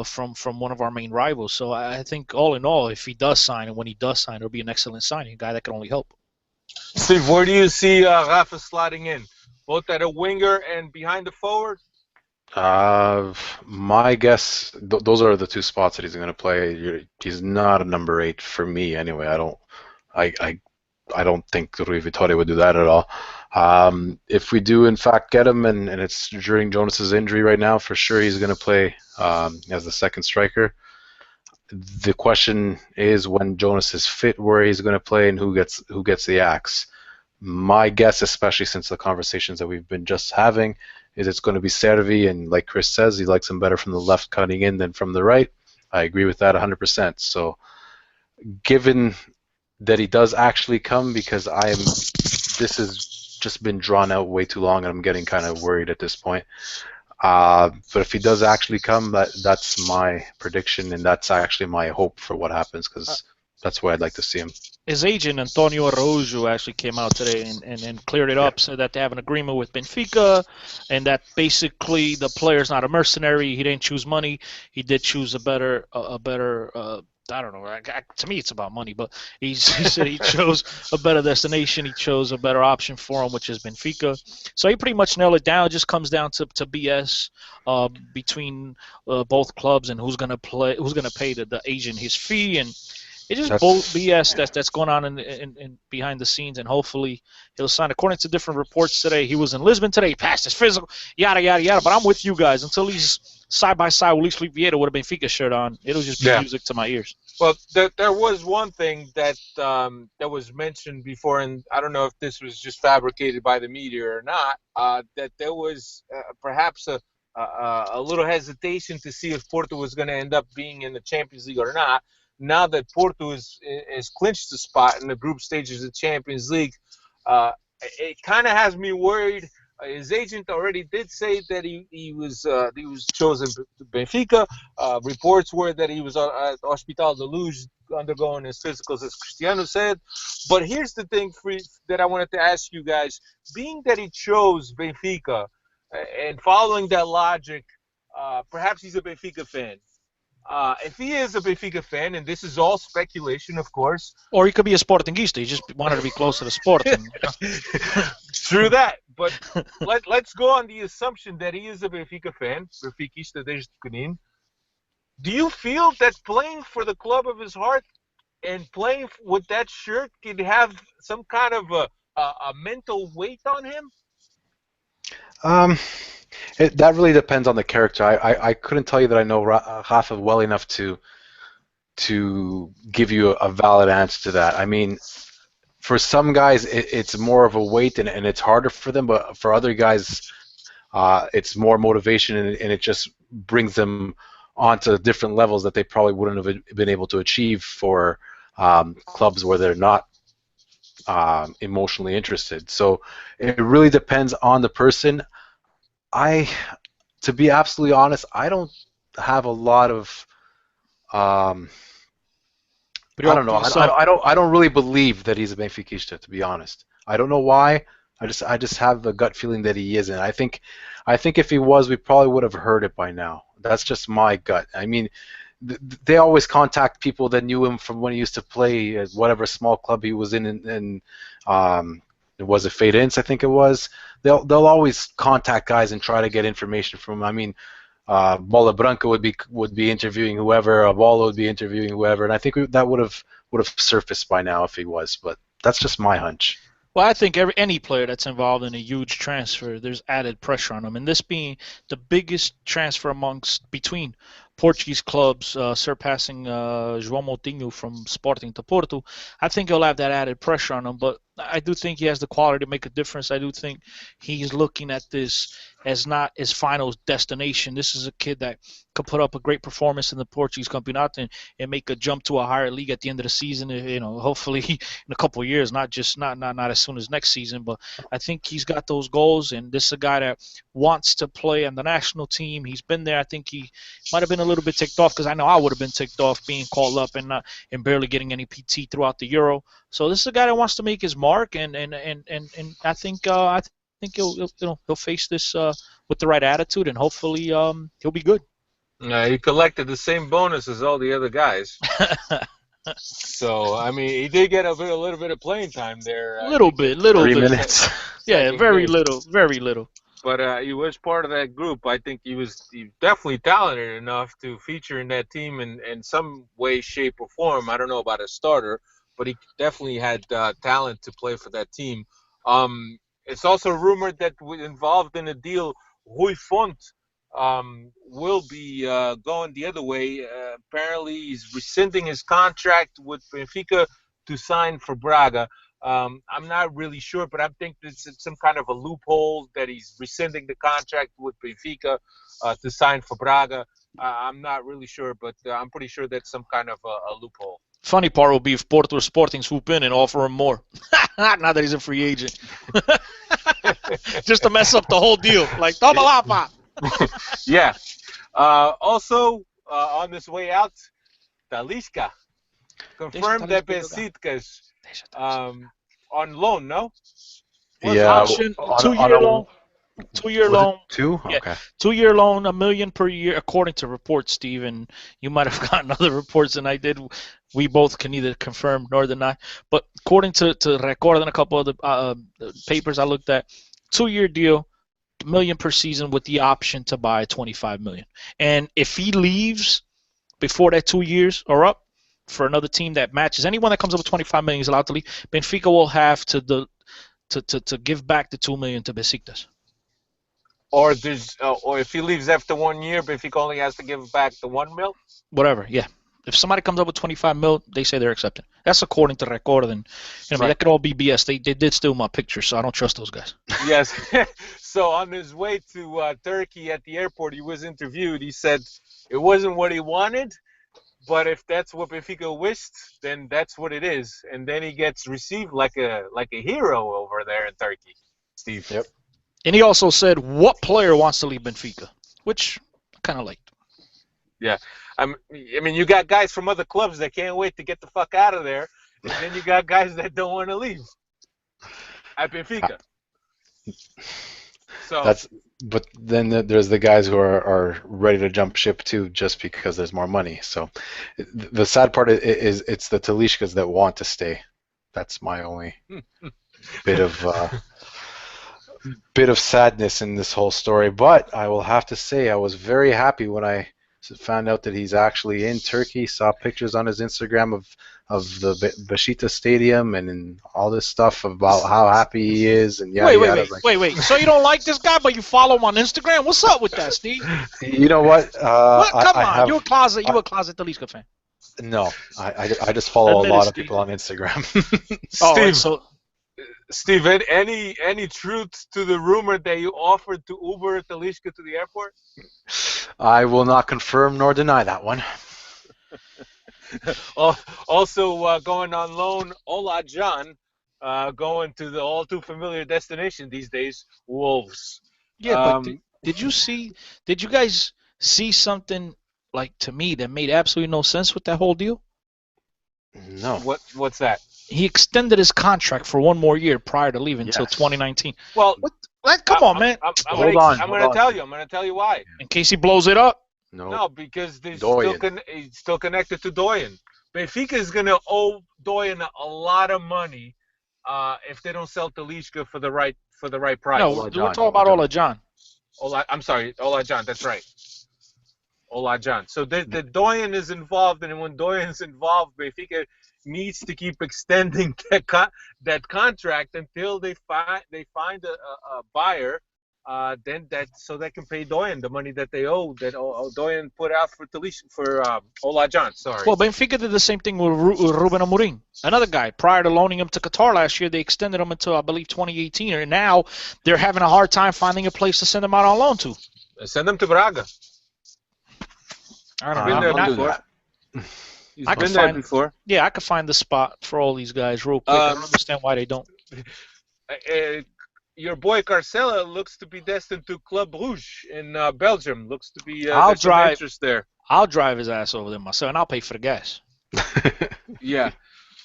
from one of our main rivals. So I think all in all, if he does sign and when he does sign, it'll be an excellent signing, a guy that can only help. Steve, where do you see Rafa slotting in? Both at a winger and behind the forward? My guess, those are the two spots that he's going to play. He's not a number 8 for me anyway. I don't think Rui Vitoria would do that at all. If we do in fact get him, and it's during Jonas's injury right now, for sure he's going to play as the second striker. The question is when Jonas is fit, where he's going to play and who gets the axe. My guess, especially since the conversations that we've been just having, is it's going to be Servi, and like Chris says, he likes him better from the left cutting in than from the right. I agree with that 100%. So given that he does actually come, because this has just been drawn out way too long and I'm getting kind of worried at this point. But if he does actually come, that's my prediction, and that's actually my hope for what happens, because that's where I'd like to see him. His agent, Antonio Araújo, actually came out today and cleared it up, so that they have an agreement with Benfica, and that basically the player's not a mercenary. He didn't choose money. He did choose a better I don't know. To me, it's about money, but he said he chose a better destination. He chose a better option for him, which is Benfica. So he pretty much nailed it down. It just comes down to BS between both clubs and who's gonna pay the agent his fee, and it's just both BS that's going on in behind the scenes, and hopefully he'll sign. According to different reports today, he was in Lisbon today. He passed his physical, yada yada yada. But I'm with you guys until he's side by side with Luis Felipe Vieira with a Benfica shirt on. It'll just be music to my ears. Well, there was one thing that was mentioned before, and I don't know if this was just fabricated by the media or not. That there was perhaps a little hesitation to see if Porto was going to end up being in the Champions League or not. Now that Porto is clinched the spot in the group stages of the Champions League, it kind of has me worried. His agent already did say that he was chosen Benfica. Reports were that he was at Hospital de Luz undergoing his physicals, as Cristiano said. But here's the thing that I wanted to ask you guys. Being that he chose Benfica and following that logic, perhaps he's a Benfica fan. If he is a Benfica fan, and this is all speculation, of course. Or he could be a Sportingista. He just wanted to be closer to Sporting. True that. But let's go on the assumption that he is a Benfica fan, Benfiquista desde pequenino. Do you feel that playing for the club of his heart and playing with that shirt could have some kind of a mental weight on him? That really depends on the character. I couldn't tell you that I know Rafa well enough to give you a valid answer to that. I mean, for some guys, it's more of a weight and it's harder for them, but for other guys, it's more motivation and it just brings them onto different levels that they probably wouldn't have been able to achieve for clubs where they're not emotionally interested. So it really depends on the person. To be absolutely honest, I don't have a lot of I don't know. I don't really believe that he's a Benfiquista, to be honest. I don't know why. I just have a gut feeling that he isn't. I think if he was, we probably would have heard it by now. That's just my gut. I mean, they always contact people that knew him from when he used to play at whatever small club he was in was it Feirense, I think it was. They'll always contact guys and try to get information from him. I mean, Bola Branca would be interviewing whoever, Bola would be interviewing whoever, and I think that would have surfaced by now if he was. But that's just my hunch. Well, I think any player that's involved in a huge transfer, there's added pressure on them. And this being the biggest transfer between Portuguese clubs, surpassing João Moutinho from Sporting to Porto, I think he'll have that added pressure on him. But I do think he has the quality to make a difference. I do think he's looking at this as not his final destination. This is a kid that could put up a great performance in the Portuguese Campeonato and make a jump to a higher league at the end of the season. Hopefully in a couple of years, not as soon as next season. But I think he's got those goals, and this is a guy that wants to play on the national team. He's been there. I think he might have been a little bit ticked off, because I know I would have been ticked off being called up and barely getting any PT throughout the Euro. So this is a guy that wants to make his mark, and I think he'll face this with the right attitude, and hopefully he'll be good. He collected the same bonus as all the other guys. So, I mean, he did get a little bit of playing time there. Little bit. 3 minutes. Yeah, very little. But he was part of that group. I think he was definitely talented enough to feature in that team in some way, shape, or form. I don't know about a starter, but he definitely had talent to play for that team. It's also rumored that involved in a deal, Rui Font will be going the other way. Apparently, he's rescinding his contract with Benfica to sign for Braga. I'm not really sure, but I think it's some kind of a loophole that he's rescinding the contract with Benfica to sign for Braga. I'm not really sure, but I'm pretty sure that's some kind of a loophole. Funny part will be if Porto or Sporting swoop in and offer him more. Now that he's a free agent. Just to mess up the whole deal. Like, toma lá, pá. Yeah. Also, on this way out, Talisca confirmed that Benfica's on loan, no? Yeah. Option, 2-year loan. 2-year loan. Two? Yeah. Okay. 2-year loan, $1 million per year, according to reports, Steve. And you might have gotten other reports than I did. We both can neither confirm nor deny. But according to Record and a couple other papers I looked at, 2-year deal, $1 million per season with the option to buy $25 million. And if he leaves before that 2 years are up for another team that matches, anyone that comes up with $25 million is allowed to leave. Benfica will have to give back the $2 million to Besiktas. Or if he leaves after 1 year, Benfica only has to give back the $1 million? Whatever, yeah. If somebody comes up with $25 million, they say they're accepting. That's according to Record, and right. That could all be BS. They did steal my picture, so I don't trust those guys. Yes. So on his way to Turkey at the airport, he was interviewed. He said it wasn't what he wanted, but if that's what Benfica wished, then that's what it is. And then he gets received like a hero over there in Turkey. Steve. Yep. And he also said, what player wants to leave Benfica? Which I kind of liked. Yeah. I mean, you got guys from other clubs that can't wait to get the fuck out of there. And then you got guys that don't want to leave at Benfica. So but then there's the guys who are ready to jump ship too, just because there's more money. So the sad part is it's the Taliscas that want to stay. That's my only bit of sadness in this whole story. But I will have to say I was very happy when I found out that he's actually in Turkey. Saw pictures on his Instagram of the Besiktas stadium and all this stuff about how happy he is. And wait. So you don't like this guy, but you follow him on Instagram? What's up with that, Steve? You know what? Come on, you a closet Talisca fan? No, I just follow a lot of people on Instagram. Steve, any truth to the rumor that you offered to Uber Talisca to the airport? I will not confirm nor deny that one. Also going on loan, Ola Can, going to the all too familiar destination these days, Wolves. Yeah, but did you guys see something, like, to me, that made absolutely no sense with that whole deal? No. What's that? He extended his contract for 1 more year prior to leaving until 2019. Well, come on, man. I'm going to tell you why. In case he blows it up? No, because he's still connected to Doyen. Benfica is going to owe Doyen a lot of money if they don't sell Talisca for the right price. No, we're talking about Ola Can. I'm sorry, Ola Can. That's right. Ola Can. So the Doyen is involved, and when Doyen is involved, Benfica needs to keep extending that contract until they find a buyer. Then so they can pay Doyen the money that they owe that Doyen put out for Olajan. Sorry. Well, Benfica did the same thing with Ruben Amorim, another guy. Prior to loaning him to Qatar last year, they extended him until I believe 2018, and now they're having a hard time finding a place to send him out on loan to. Send him to Braga. I don't Been know. there before. He's I been could there find- before. Yeah, I could find the spot for all these guys real quick. I don't understand why they don't. Your boy Carcella looks to be destined to Club Rouge in Belgium. Looks to be I'll there's some drive. interest there. I'll drive his ass over there myself, and I'll pay for the gas. Yeah.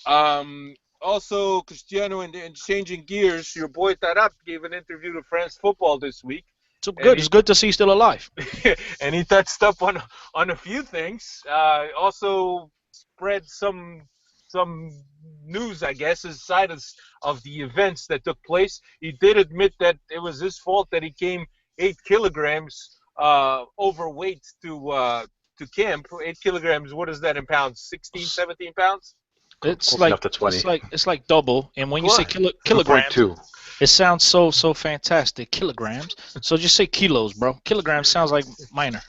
Also, Cristiano, and changing gears, your boy Taraabts gave an interview to France Football this week. So good. It's good to see he's still alive. And he touched up on a few things. Also spread some news, I guess, aside of the events that took place. He did admit that it was his fault that he came 8 kilograms overweight to camp. 8 kilograms. What is that in pounds? 16, 17 pounds. It's Close like enough to 20. it's like double. And when you say What? kilograms, 2.2. it sounds so fantastic. Kilograms. So just say kilos, bro. Kilograms sounds like minor.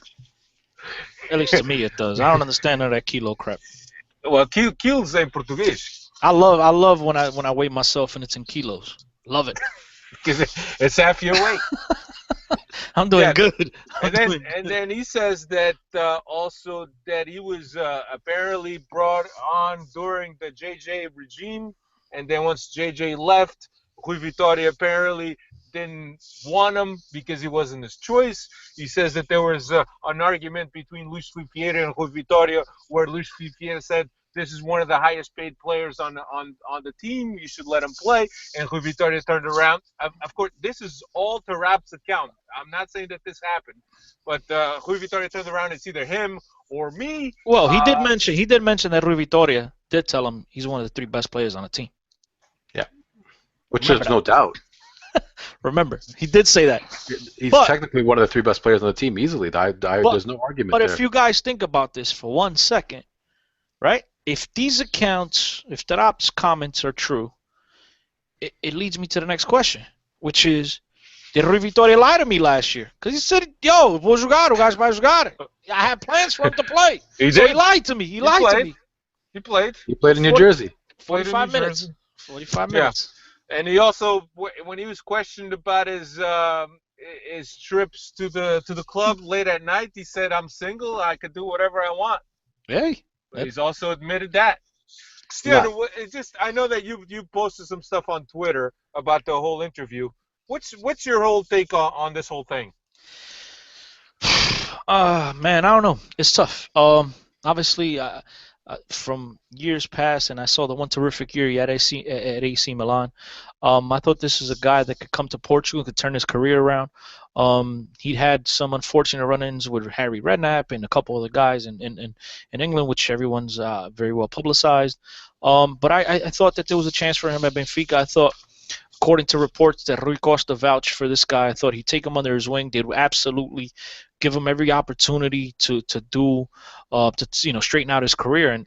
At least to me it does. I don't understand none of that kilo crap. Well, quilos em português. I love when I weigh myself and it's in kilos. Love it. Because it's half your weight. I'm doing Yeah. good. And then he says that also that he was apparently brought on during the JJ regime, and then once JJ left, Rui Vitoria apparently didn't want him because he wasn't his choice. He says that there was an argument between Luis Filipe and Rui Vitoria where Luis Filipe said, "This is one of the highest paid players on the team. You should let him play." And Rui Vitoria turned around. Of course, this is all Taraabts' account. I'm not saying that this happened, but Rui Vitoria turned around. It's either him or me. Well, he did mention that Rui Vitoria did tell him he's one of the 3 best players on the team. Which Remember there's no doubt. Remember, he did say that. He's But- technically one of the 3 best players on the team easily. There's no argument But there. if you guys think about this for 1 second, right? If these accounts, if Taraabts' comments are true, it leads me to the next question, which is, did Rui Vitoria lie to me last year? Because he said, "Yo, vou jogar, o gajo vai jogar." I had plans for him to play. He So did. he lied to me. He lied to played. me. He played. He played in New 40 Jersey. Played in 45 New minutes. Jersey. 45 Yeah. minutes. And he also, when he was questioned about his trips to the club late at night, he said, "I'm single. I could do whatever I want." Hey. But he's also admitted that. Stutter, I know that you posted some stuff on Twitter about the whole interview. What's your whole take on this whole thing? Man, I don't know. It's tough. Obviously, from years past, and I saw the one terrific year he had at AC Milan. I thought this is a guy that could come to Portugal, could turn his career around. He had some unfortunate run-ins with Harry Redknapp and a couple other guys in England, which everyone's very well publicized. But I thought that there was a chance for him at Benfica. I thought, according to reports that Rui Costa vouched for this guy, I thought he'd take him under his wing. They'd absolutely give him every opportunity to straighten out his career. And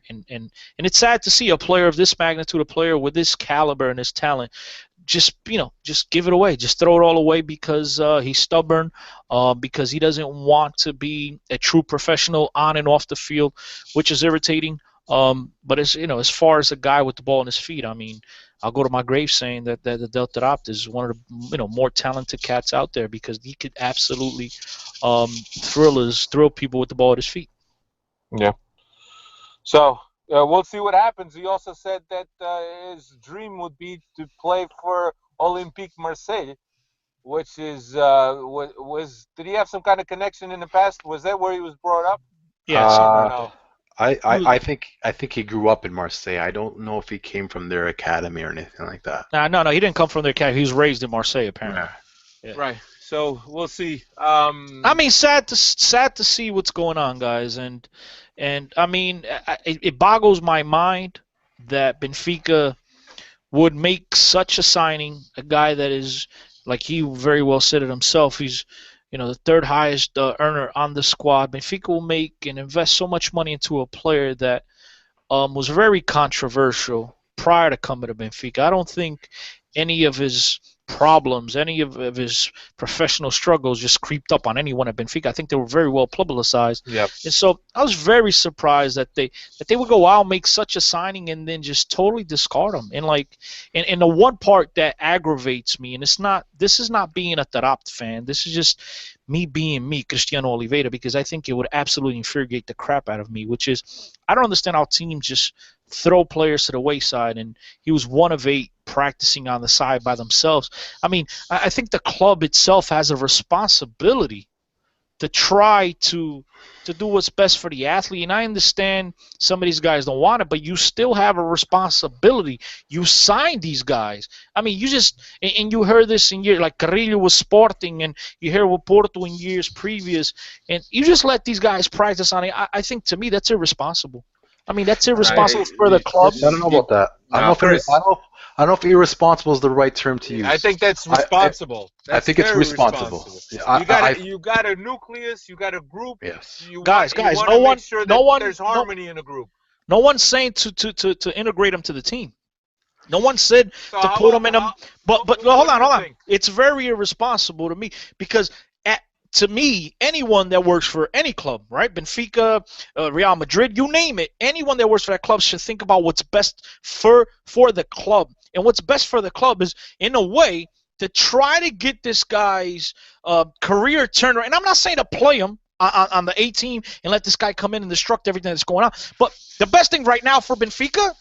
it's sad to see a player of this magnitude, a player with this caliber and this talent, just give it away, just throw it all away because he's stubborn, because he doesn't want to be a true professional on and off the field, which is irritating. But as far as a guy with the ball in his feet, I mean, I'll go to my grave saying that Del Taraabts is one of the more talented cats out there because he could absolutely thrill people with the ball at his feet. Yeah. So we'll see what happens. He also said that his dream would be to play for Olympique Marseille, which is did he have some kind of connection in the past? Was that where he was brought up? Yeah. No. I think he grew up in Marseille. I don't know if he came from their academy or anything like that. No, he didn't come from their academy. He was raised in Marseille, apparently. Yeah. Yeah. Right. So we'll see. I mean, sad to see what's going on, guys, and I mean, it boggles my mind that Benfica would make such a signing, a guy that is, like he very well said it himself, he's the 3rd highest earner on the squad. Benfica will make and invest so much money into a player that was very controversial prior to coming to Benfica. I don't think any of his problems, any of his professional struggles just creeped up on anyone at Benfica. I think they were very well publicized. Yep. And so I was very surprised that they would go out, make such a signing, and then just totally discard him. And and the one part that aggravates me, and this is not being a Taraabts fan. This is just me being me, Cristiano Oliveira, because I think it would absolutely infuriate the crap out of me, which is I don't understand how teams just throw players to the wayside, and he was one of 8 practicing on the side by themselves. I mean, I think the club itself has a responsibility to try to do what's best for the athlete, and I understand some of these guys don't want it, but you still have a responsibility. You signed these guys. I mean, and you heard this in years, like Carrillo was Sporting, and you hear with Porto in years previous, and you just let these guys practice on it. I think, to me, that's irresponsible. I mean, that's irresponsible for the club. I don't know about that. I don't know if irresponsible is the right term to use. I think that's responsible. I think it's responsible. You got a nucleus, you got a group. Yes. Guys, there's harmony in a group. No one's saying to integrate them to the team. No one said to put them in them. But hold on. It's very irresponsible to me because to me, anyone that works for any club, right? Benfica, Real Madrid, you name it. Anyone that works for that club should think about what's best for the club. And what's best for the club is, in a way, to try to get this guy's career turned around. And I'm not saying to play him on the A team and let this guy come in and destruct everything that's going on. But the best thing right now for Benfica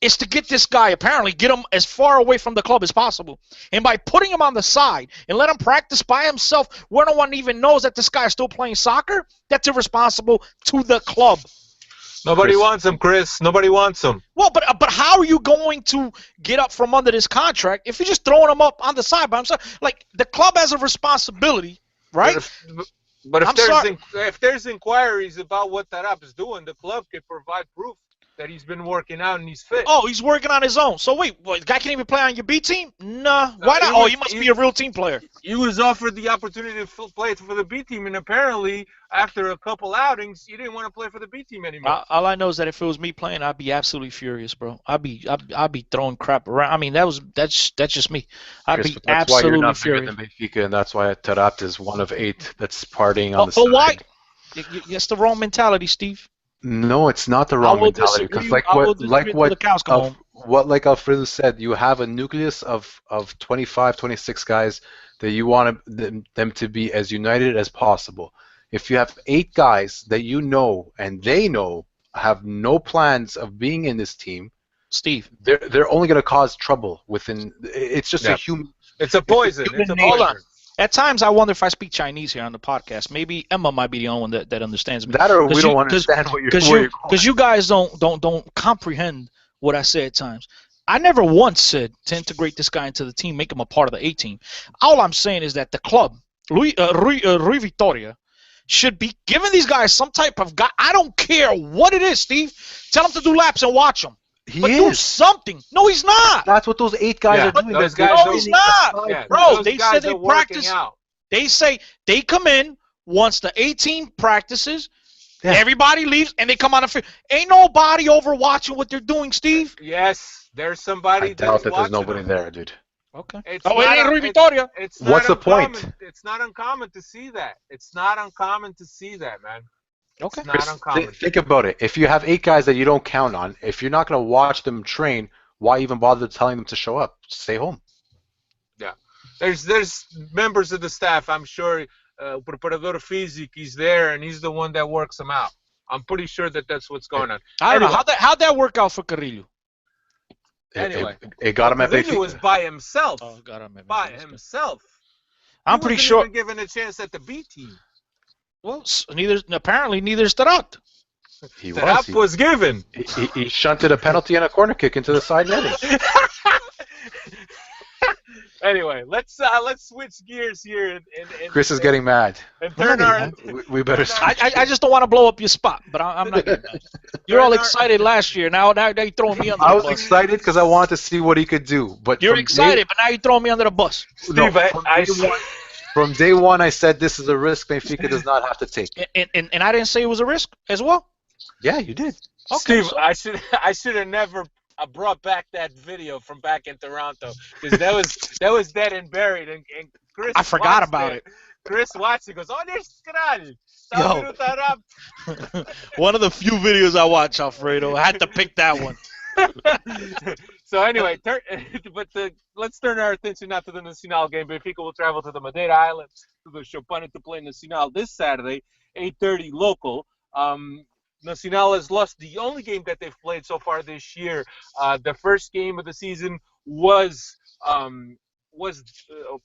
is to get this guy, apparently, get him as far away from the club as possible. And by putting him on the side and let him practice by himself where no one even knows that this guy is still playing soccer, that's irresponsible to the club. Nobody wants him, Chris. Nobody wants him. Well, but how are you going to get up from under this contract if you're just throwing him up on the side by himself? Like, the club has a responsibility, right? But if there's inquiries about what Taraabts is doing, the club can provide proof that he's been working out and he's fit. Oh, he's working on his own. So wait, the guy can't even play on your B team? Nah. Why not? He must be a real team player. He was offered the opportunity to play for the B team, and apparently, after a couple outings, he didn't want to play for the B team anymore. All I know is that if it was me playing, I'd be absolutely furious, bro. I'd be throwing crap around. I mean, that's just me. I'd be absolutely furious. That's why you're not bigger than Benfica, and that's why Taraabts is one of 8 that's partying on the side. But why? It's the wrong mentality, Steve. No, it's not the wrong mentality. Because like Alfredo said, you have a nucleus of 25, 26 guys that you want them to be as united as possible. If you have 8 guys that you know and they know have no plans of being in this team, Steve, they're only going to cause trouble within. It's just a human. It's a poison. It's a poison. At times, I wonder if I speak Chinese here on the podcast. Maybe Emma might be the only one that understands me. That or we don't understand what you're saying. Because you guys don't comprehend what I say at times. I never once said to integrate this guy into the team, make him a part of the A team. All I'm saying is that the club, Rui Vitoria, should be giving these guys some type of guy. I don't care what it is, Steve. Tell them to do laps and watch them. Do something. No, he's not. That's what those 8 guys are doing. No, he's not. Bro, they said they practice. They say they come in once the 18 practices, everybody leaves, and they come on the field. Ain't nobody over watching what they're doing, Steve. Yes, there's somebody. I doubt that there's nobody there, dude. Okay. It ain't Rui Vitoria. What's the point? It's not uncommon to see that. It's not uncommon to see that, man. Okay. Chris, think about it. If you have 8 guys that you don't count on, if you're not going to watch them train, why even bother telling them to show up? Stay home. Yeah. There's members of the staff, I'm sure, Preparador Físico, he's there, and he's the one that works them out. I'm pretty sure that's what's going on. I don't know. How'd that work out for Carrillo? Anyway. It got him at Benfica. Carrillo was by himself. Oh, got him at by himself. I'm pretty sure. He wasn't even given a chance at the B team. Well, apparently neither's Taraabts. Taraabts was given. He shunted a penalty and a corner kick into the side netting. Anyway, let's switch gears here. Chris is getting mad. And turn we better. I just don't want to blow up your spot, but I'm not getting mad. You're all excited last year. Now you're throwing me under the bus. I was excited because I wanted to see what he could do. But you're excited, but now you're throwing me under the bus. Steve, from day one, I said this is a risk Benfica does not have to take. And I didn't say it was a risk as well? Yeah, you did. Okay, Steve, so I should have never brought back that video from back in Toronto because that was dead and buried. And Chris I forgot watched about it. it. Chris watched it. Goes, oh, there's Kral. Yo, one of the few videos I watch, Alfredo. I had to pick that one. So anyway, let's turn our attention now to the Nacional game. Benfica will travel to the Madeira Islands to the Chopana to play Nacional this Saturday, 8:30 local. Nacional has lost the only game that they've played so far this year. The first game of the season was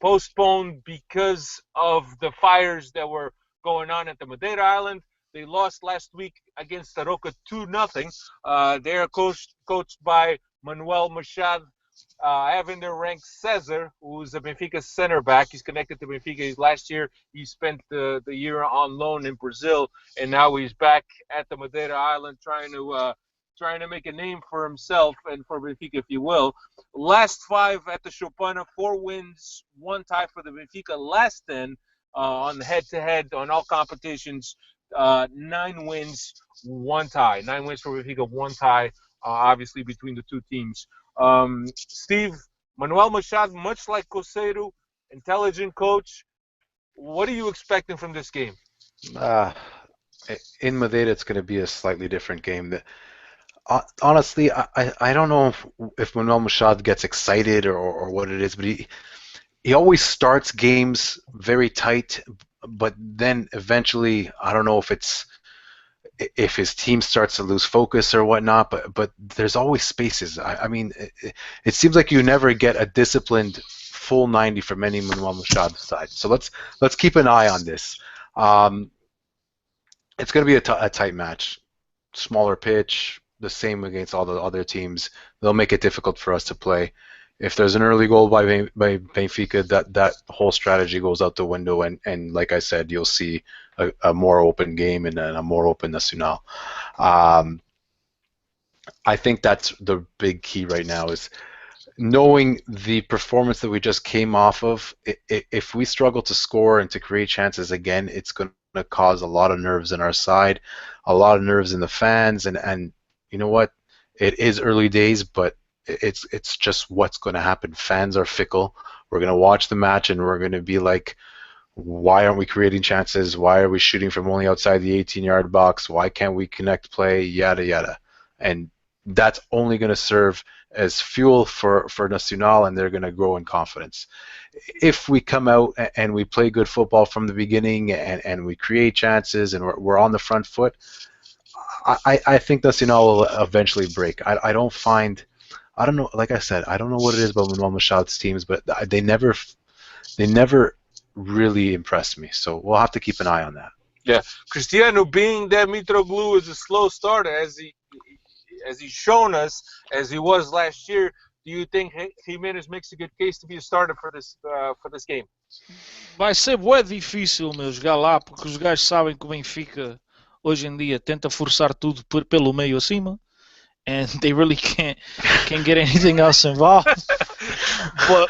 postponed because of the fires that were going on at the Madeira Island. They lost last week against Tarouca 2-0. They are coached by Manuel Machado. Having their rank Cesar, who's a Benfica center back. He's connected to Benfica. Last year, he spent the year on loan in Brazil, and now he's back at the Madeira Island trying to make a name for himself and for Benfica, if you will. Last 5 at the Chopana, 4 wins, 1 tie for the Benfica. Last 10 on head-to-head on all competitions, 9 wins, 1 tie. 9 wins for Benfica, 1 tie, obviously, between the two teams. Steve, Manuel Machado, much like Coseiro, intelligent coach. What are you expecting from this game? Uh, in Madeira, it's going to be a slightly different game. Honestly, I don't know if Manuel Machado gets excited or what it is, but he always starts games very tight, but then eventually, I don't know if his team starts to lose focus or whatnot, but there's always spaces. I mean, it seems like you never get a disciplined full 90 from any Manuel Machado side. So let's keep an eye on this. It's going to be a tight match, smaller pitch, the same against all the other teams. They'll make it difficult for us to play. If there's an early goal by Benfica, that whole strategy goes out the window, and like I said, you'll see a more open game and a more open Nacional. I think that's the big key right now is knowing the performance that we just came off of. If we struggle to score and to create chances again, it's going to cause a lot of nerves in our side, a lot of nerves in the fans, and you know what? It is early days, but it's just what's going to happen. Fans are fickle. We're going to watch the match and we're going to be like, why aren't we creating chances? Why are we shooting from only outside the 18-yard box? Why can't we connect play? Yada, yada. And that's only going to serve as fuel for Nacional, and they're going to grow in confidence. If we come out and we play good football from the beginning and we create chances and we're on the front foot, I think Nacional will eventually break. I don't know, like I said, I don't know what it is about Manuel Machado's teams, but they never really impressed me. So we'll have to keep an eye on that. Yeah, Cristiano, being that Mitroglou is a slow starter, as he's shown us, as he was last year, do you think Jimenez makes a good case to be a starter for this game? vai ser bué difícil, meu, jogar lá, porque os gajos sabem que o Benfica hoje em dia tenta forçar tudo pelo meio acima, and they really can't get anything else involved. But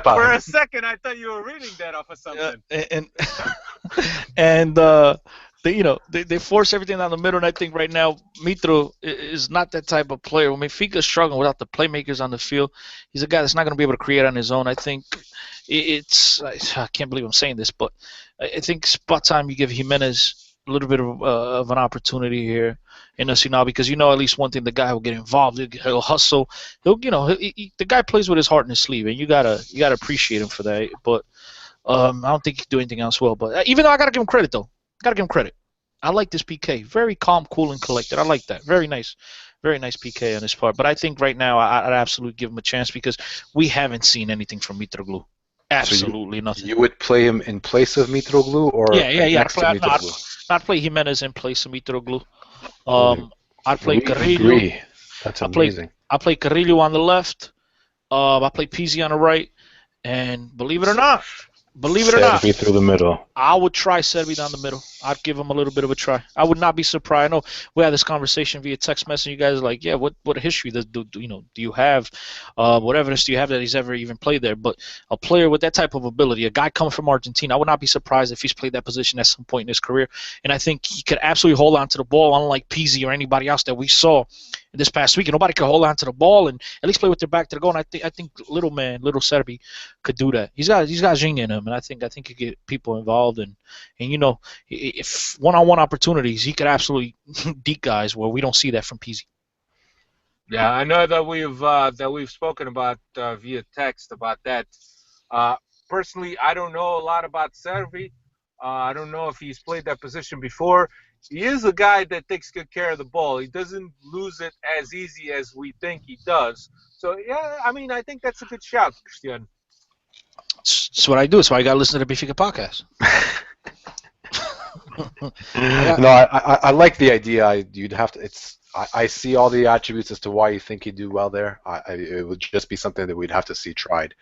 for a second, I thought you were reading that off of something. And they force everything down the middle, and I think right now Mitro is not that type of player. When Benfica is struggling without the playmakers on the field, he's a guy that's not going to be able to create on his own. I think I can't believe I'm saying this, but I think it's about time you give Jimenez a little bit of an opportunity here in Nacional, because at least one thing, the guy will get involved, he'll hustle, the guy plays with his heart in his sleeve, and you gotta appreciate him for that. But I don't think he can do anything else well. But even though I gotta give him credit, I like this PK, very calm, cool, and collected. I like that. Very nice PK on his part. But I think right now I'd absolutely give him a chance, because we haven't seen anything from Mitroglou. Absolutely nothing. You would play him in place of Mitroglou, or next to Mitroglou? I'd play Jimenez in place of Mitroglou. I'd play Carrillo. Agree. That's amazing. I play Carrillo on the left. I play Pizzi on the right. And believe it or not, Believe it or not, Servi through the middle. I would try Servi down the middle. I'd give him a little bit of a try. I would not be surprised. I know we had this conversation via text message. You guys are like, yeah, what history do you have? What evidence do you have that he's ever even played there? But a player with that type of ability, a guy coming from Argentina, I would not be surprised if he's played that position at some point in his career. And I think he could absolutely hold on to the ball, unlike Pizzi or anybody else that we saw this past week. And nobody could hold on to the ball and at least play with their back to the goal. And I think little Servi could do that. He's got Gene in him, and I think he could get people involved and if one-on-one opportunities, he could absolutely beat guys where we don't see that from Pizzi. Yeah, I know that we've spoken about via text about that. Personally, I don't know a lot about Servi. I don't know if he's played that position before. He is a guy that takes good care of the ball. He doesn't lose it as easy as we think he does. So, yeah, I mean, I think that's a good shout, Christian. That's what I do. That's why I got to listen to the Benfica podcast. No, I like the idea. You'd have to. I see all the attributes as to why you think he'd do well there. It would just be something that we'd have to see tried.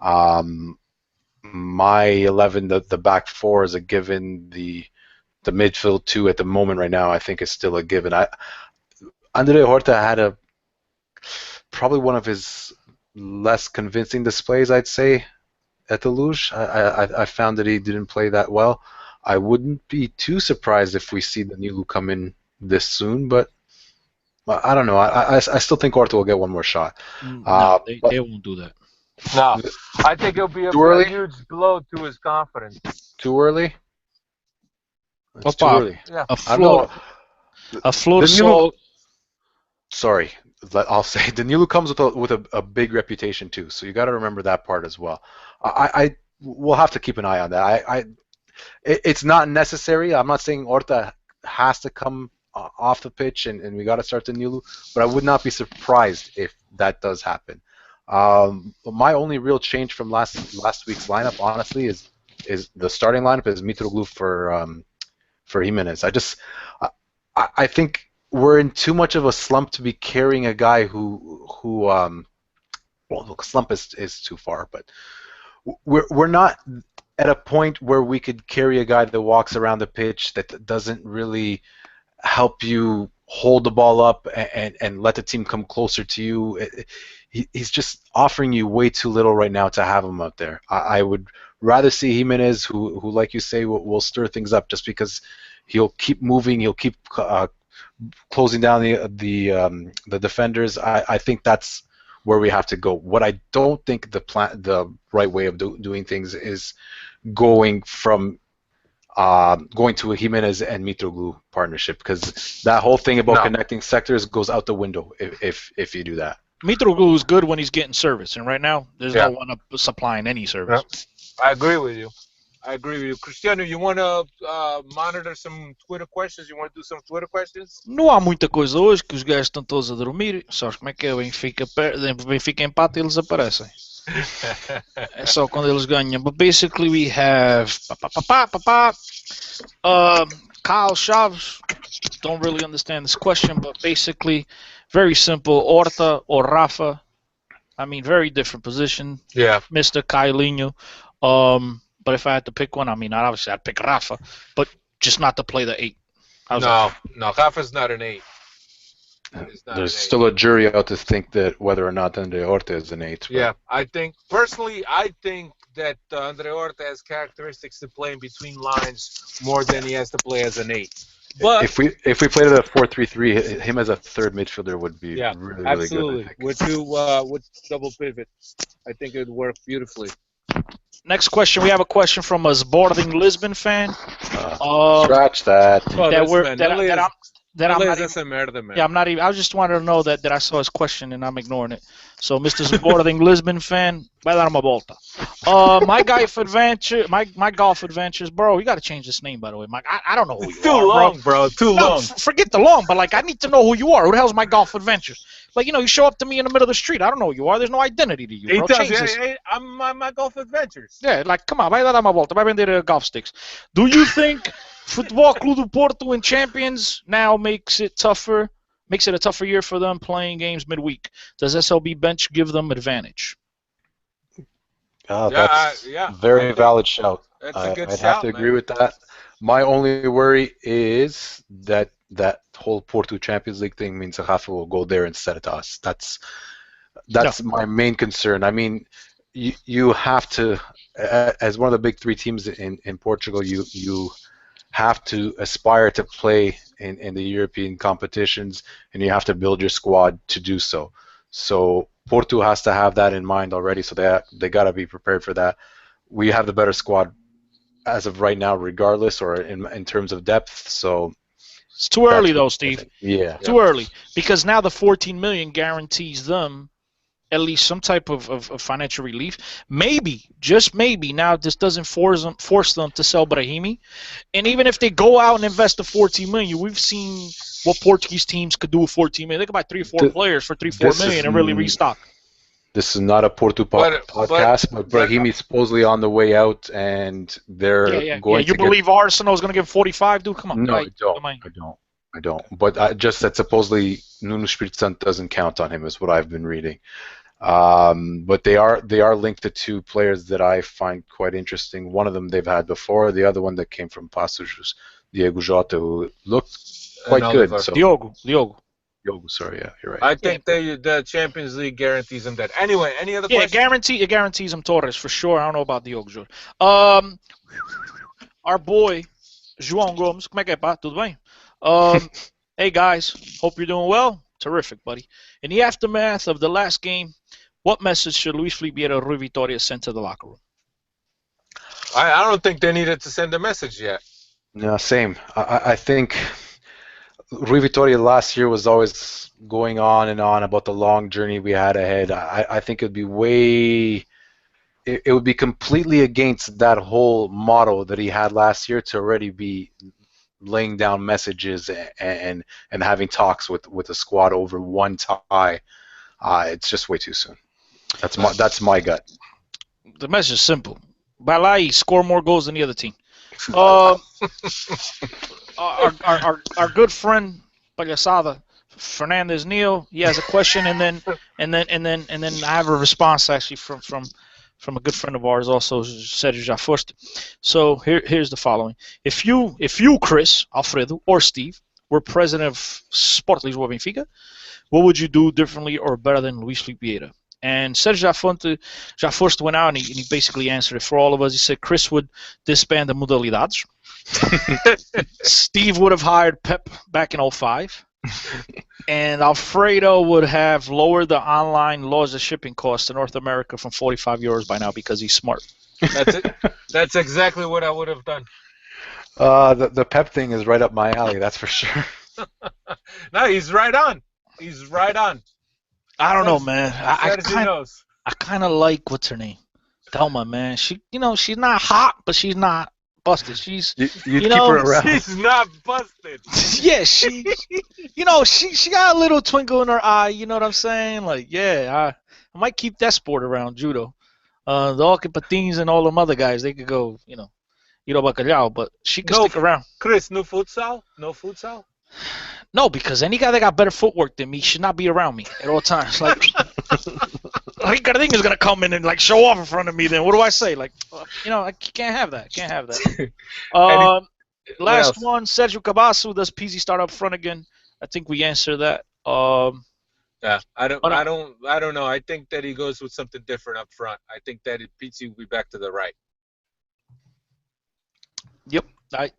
My 11, the back four is a given. The midfield two at the moment right now, I think is still a given. Andre Horta had probably one of his less convincing displays, I'd say, at the Luge. I found that he didn't play that well. I wouldn't be too surprised if we see Danilo come in this soon, but I don't know. I still think Horta will get one more shot. No, they won't do that. No, I think it'll be a huge blow to his confidence. Too early? It's too early. Yeah. A floor. Sorry, I'll say Danilo comes with a big reputation too, so you got to remember that part as well. We'll have to keep an eye on that. It's not necessary. I'm not saying Horta has to come off the pitch and we got to start Danilo, but I would not be surprised if that does happen. My only real change from last week's lineup, honestly, is the starting lineup is Mitroglou for Jimenez. I think we're in too much of a slump to be carrying a guy who well, the slump is too far, but we're not at a point where we could carry a guy that walks around the pitch that doesn't really help you hold the ball up and let the team come closer to you. He's just offering you way too little right now to have him out there. I would rather see Jimenez, who like you say, will stir things up just because he'll keep moving, he'll keep closing down the defenders. I think that's where we have to go. What I don't think the right way of doing things is going to a Jimenez and Mitroglou partnership, because that whole thing about connecting sectors goes out the window if you do that. Mitroglou is good when he's getting service, and right now there's no one supplying any service. Yep. I agree with you. Cristiano, you want to monitor some Twitter questions? You want to do some Twitter questions? Não há muita coisa hoje, que os gajos estão todos a dormir. Sabes como é que é? O Benfica empata e eles aparecem. É só quando eles ganham. But basically we have Kyle Chaves. Don't really understand this question, but basically very simple. Horta or Rafa. I mean, very different position. Yeah. Mr. Kailinho. But if I had to pick one, I mean, obviously I'd pick Rafa, but just not to play the 8. No, Rafa's not an 8. There's still a jury out to think that whether or not Andre Horta is an 8. Yeah, I think that Andre Horta has characteristics to play in between lines more than he has to play as an 8. But if we played it at 4-3-3, him as a third midfielder would be really absolutely good. With double pivot, I think it would work beautifully. Next question, we have a question from a Sporting Lisbon fan. Scratch that. I'm not even. I just wanted to know that I saw his question and I'm ignoring it. So, Mr. Sporting Lisbon fan, vai dar uma volta. My golf adventures, bro. You got to change this name, by the way. I don't know who you are. Too long, bro. Too long. Forget the long, but like I need to know who you are. Who the hell's my golf adventures? Like, you show up to me in the middle of the street. I don't know who you are. There's no identity to you, bro. Change this. I'm my golf adventures. Yeah, like, come on, vai dar uma volta. Vai vender golf sticks. Do you think Football Club do Porto in Champions now makes it a tougher year for them playing games midweek? Does SLB bench give them advantage? That's Yeah. I very think valid shout. that's a good I'd have to shout, agree man. with that. My only worry is that whole Porto Champions League thing means Rafa will go there instead of us. No, That's my main concern. I mean, you have to, as one of the big three teams in Portugal, you have to aspire to play in the European competitions, and you have to build your squad to do so. So Porto has to have that in mind already. So they got to be prepared for that. We have the better squad as of right now, regardless, or in terms of depth. So it's too early that's what though, I Steve. think. Yeah. Yep. Too early because now the 14 million guarantees them at least some type of financial relief. Maybe, just maybe, now this doesn't force them to sell Brahimi. And even if they go out and invest the 14 million, we've seen what Portuguese teams could do with 14 million. They could buy 3 or 4 Th- players for 3 or 4 This is million and really restock. this is not a Porto But podcast, but but Brahimi is supposedly on the way out, and Yeah, they're yeah, yeah. going You to get. believe Arsenal is going to give 45, dude? Come on. No, I Right. don't. I don't. I don't. But just that supposedly Nuno Espírito Santo doesn't count on him, is what I've been reading. But they are linked to two players that I find quite interesting. One of them they've had before. The other one that came from Passos, Diego Jota, who looked and quite good. Oliver. So Diogo. sorry, yeah, you're right. I Yeah, think the Champions League guarantees them that. Anyway, any other yeah. questions? It guarantees him Torres for sure. I don't know about Diogo Jota. Um, our boy João Gomes, como é que é, pá? Tudo bem? Hey guys, hope you're doing well. Terrific, buddy. In the aftermath of the last game, what message should Luis Felipe or Rui Vitoria send to the locker room? I don't think they needed to send a message yet. Yeah, same. I think Rui Vitoria last year was always going on and on about the long journey we had ahead. I think it'd be it would be completely against that whole motto that he had last year to already be laying down messages and having talks with the squad over one tie. It's just way too soon. That's my gut. The message is simple. Balai score more goals than the other team. Uh, our good friend Palhaçada Fernandez Neil, he has a question, and then I have a response actually from a good friend of ours, also Sérgio Jafurst. So here's the following: if you Chris, Alfredo, or Steve were president of Sport Lisboa Benfica, what would you do differently or better than Luis Felipe Vieira? And Sérgio Jafurst went out and he basically answered it for all of us. He said Chris would disband the modalidades. Steve would have hired Pep back in 05. And Alfredo would have lowered the online laws of shipping costs to North America from 45 euros by now because he's smart. That's it. That's exactly what I would have done. The Pep thing is right up my alley, that's for sure. No, he's right on. He's right on. I don't know, man. I knows. kind of like what's her name, Thelma, man. She's not hot, but she's not busted. She's You'd you keep know, her around. She's not busted. yeah, she got a little twinkle in her eye. You know what I'm saying? Like, yeah, I might keep that sport around judo. The Alca Patins and all them other guys, they could go, bacalhau, but she could stick around. Chris, no futsal? No futsal? No, because any guy that got better footwork than me should not be around me at all times. Like Ricardinho is gonna come in and like show off in front of me. Then what do I say? Like, I can't have that. Can't have that. Last one, Sergio Cabasso. Does Pizzi start up front again? I think we answered that. Yeah, I don't know. I think that he goes with something different up front. I think that Pizzi will be back to the right. Yep.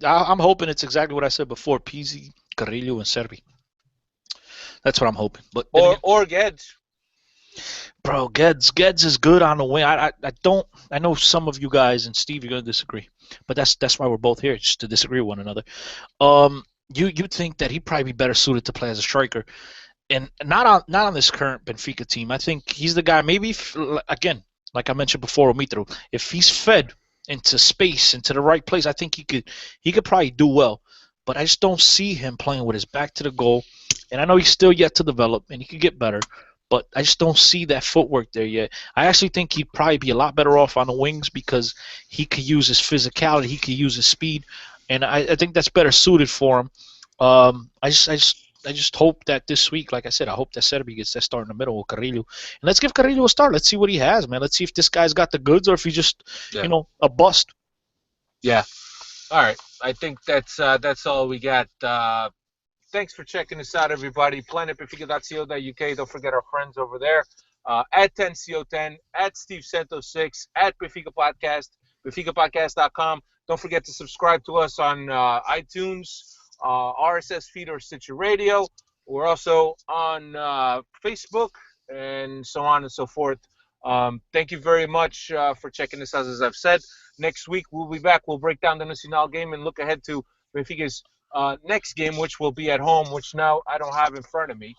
I'm hoping it's exactly what I said before. Pizzi, Carrillo, and Serbi. That's what I'm hoping. But or Guedes. Bro, Guedes is good on the wing. I know some of you guys and Steve, you're gonna disagree, but that's why we're both here, just to disagree with one another. You think that he'd probably be better suited to play as a striker, and not on this current Benfica team. I think he's the guy. Maybe again, like I mentioned before, Mitro, if he's fed into space, into the right place, I think he could probably do well. But I just don't see him playing with his back to the goal. And I know he's still yet to develop, and he could get better. But I just don't see that footwork there yet. I actually think he'd probably be a lot better off on the wings because he could use his physicality, he could use his speed, and I think that's better suited for him. I just just hope that this week, like I said, I hope that Serbi gets that start in the middle with Carrillo. And let's give Carrillo a start. Let's see what he has, man. Let's see if this guy's got the goods or if he's just, a bust. Yeah. All right. I think that's all we got. Thanks for checking us out, everybody. planetbenfica.co.uk. Don't forget our friends over there. At 10CO10, at Steve Santos6, at Benfica Podcast, BenficaPodcast.com. Don't forget to subscribe to us on iTunes, RSS feed, or Stitcher Radio. We're also on Facebook and so on and so forth. Thank you very much for checking us out, as I've said. Next week, we'll be back. We'll break down the Nacional game and look ahead to Benfica's next game, which will be at home, which now I don't have in front of me.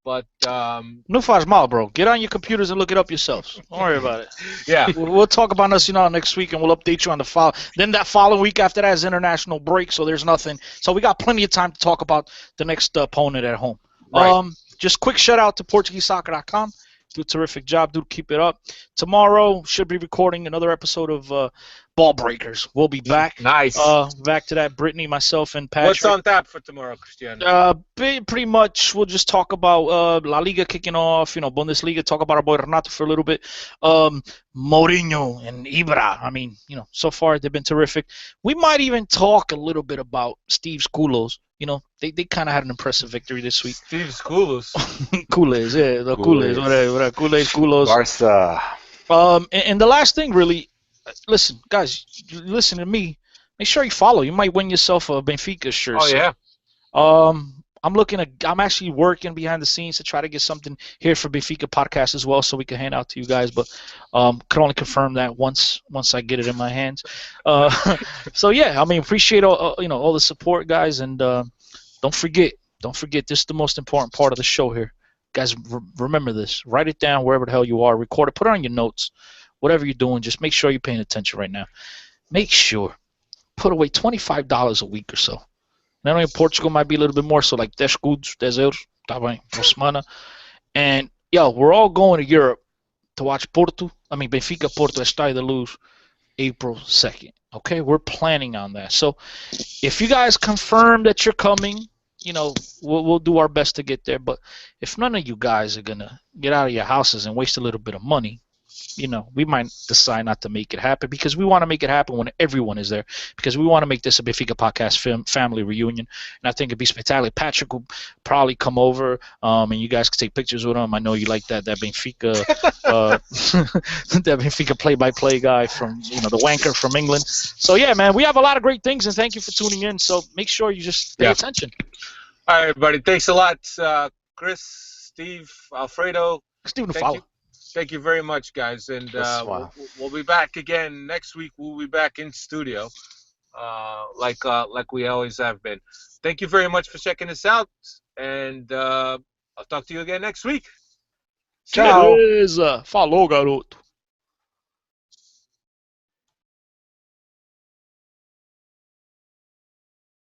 No faz mal, bro. Get on your computers and look it up yourselves. Don't worry about it. Yeah. We'll talk about Nacional next week, and we'll update you on the file. Then that following week after that is international break, so there's nothing. So we got plenty of time to talk about the next opponent at home. Right. Just quick shout out to PortugueseSoccer.com. Do a terrific job, dude. Keep it up. Tomorrow should be recording another episode of Ball Breakers. We'll be back. Nice. Back to that. Brittany, myself, and Patrick. What's on tap for tomorrow, Cristiano? Pretty much, we'll just talk about La Liga kicking off. Bundesliga. Talk about our boy Renato for a little bit. Mourinho and Ibra. I mean, so far they've been terrific. We might even talk a little bit about Steve's Culos. They kind of had an impressive victory this week. Steve's Culos. Culés, yeah, the Culés, whatever. Culés, Culos. Barca. And the last thing, really, listen, guys, listen to me. Make sure you follow. You might win yourself a Benfica shirt. Oh, yeah. I'm actually working behind the scenes to try to get something here for Benfica podcast as well, so we can hand out to you guys. But can only confirm that once I get it in my hands. So yeah, I mean, appreciate all the support, guys, and don't forget, this is the most important part of the show here, guys. Remember this. Write it down wherever the hell you are. Record it. Put it on your notes. Whatever you're doing, just make sure you're paying attention right now. Make sure put away $25 a week or so. Not only in Portugal might be a little bit more, so like 10 escudos, 10 euros, tá bem, por semana. And, we're all going to Europe to watch Benfica Porto Estádio da Luz, April 2nd. Okay, we're planning on that. So if you guys confirm that you're coming, we'll do our best to get there. But if none of you guys are going to get out of your houses and waste a little bit of money, we might decide not to make it happen, because we want to make it happen when everyone is there, because we want to make this a Benfica podcast family reunion, and I think it'd be spectacular. Patrick will probably come over, and you guys can take pictures with him. I know you like that Benfica, that Benfica play-by-play guy from, the wanker from England. So yeah, man, we have a lot of great things, and thank you for tuning in. So make sure you just pay attention. All right, everybody. Thanks a lot, Chris, Steve, Alfredo. Stephen, follow. Thank you very much, guys, and we'll be back again next week. We'll be back in studio, like we always have been. Thank you very much for checking us out, and I'll talk to you again next week. Ciao. Falou, garoto.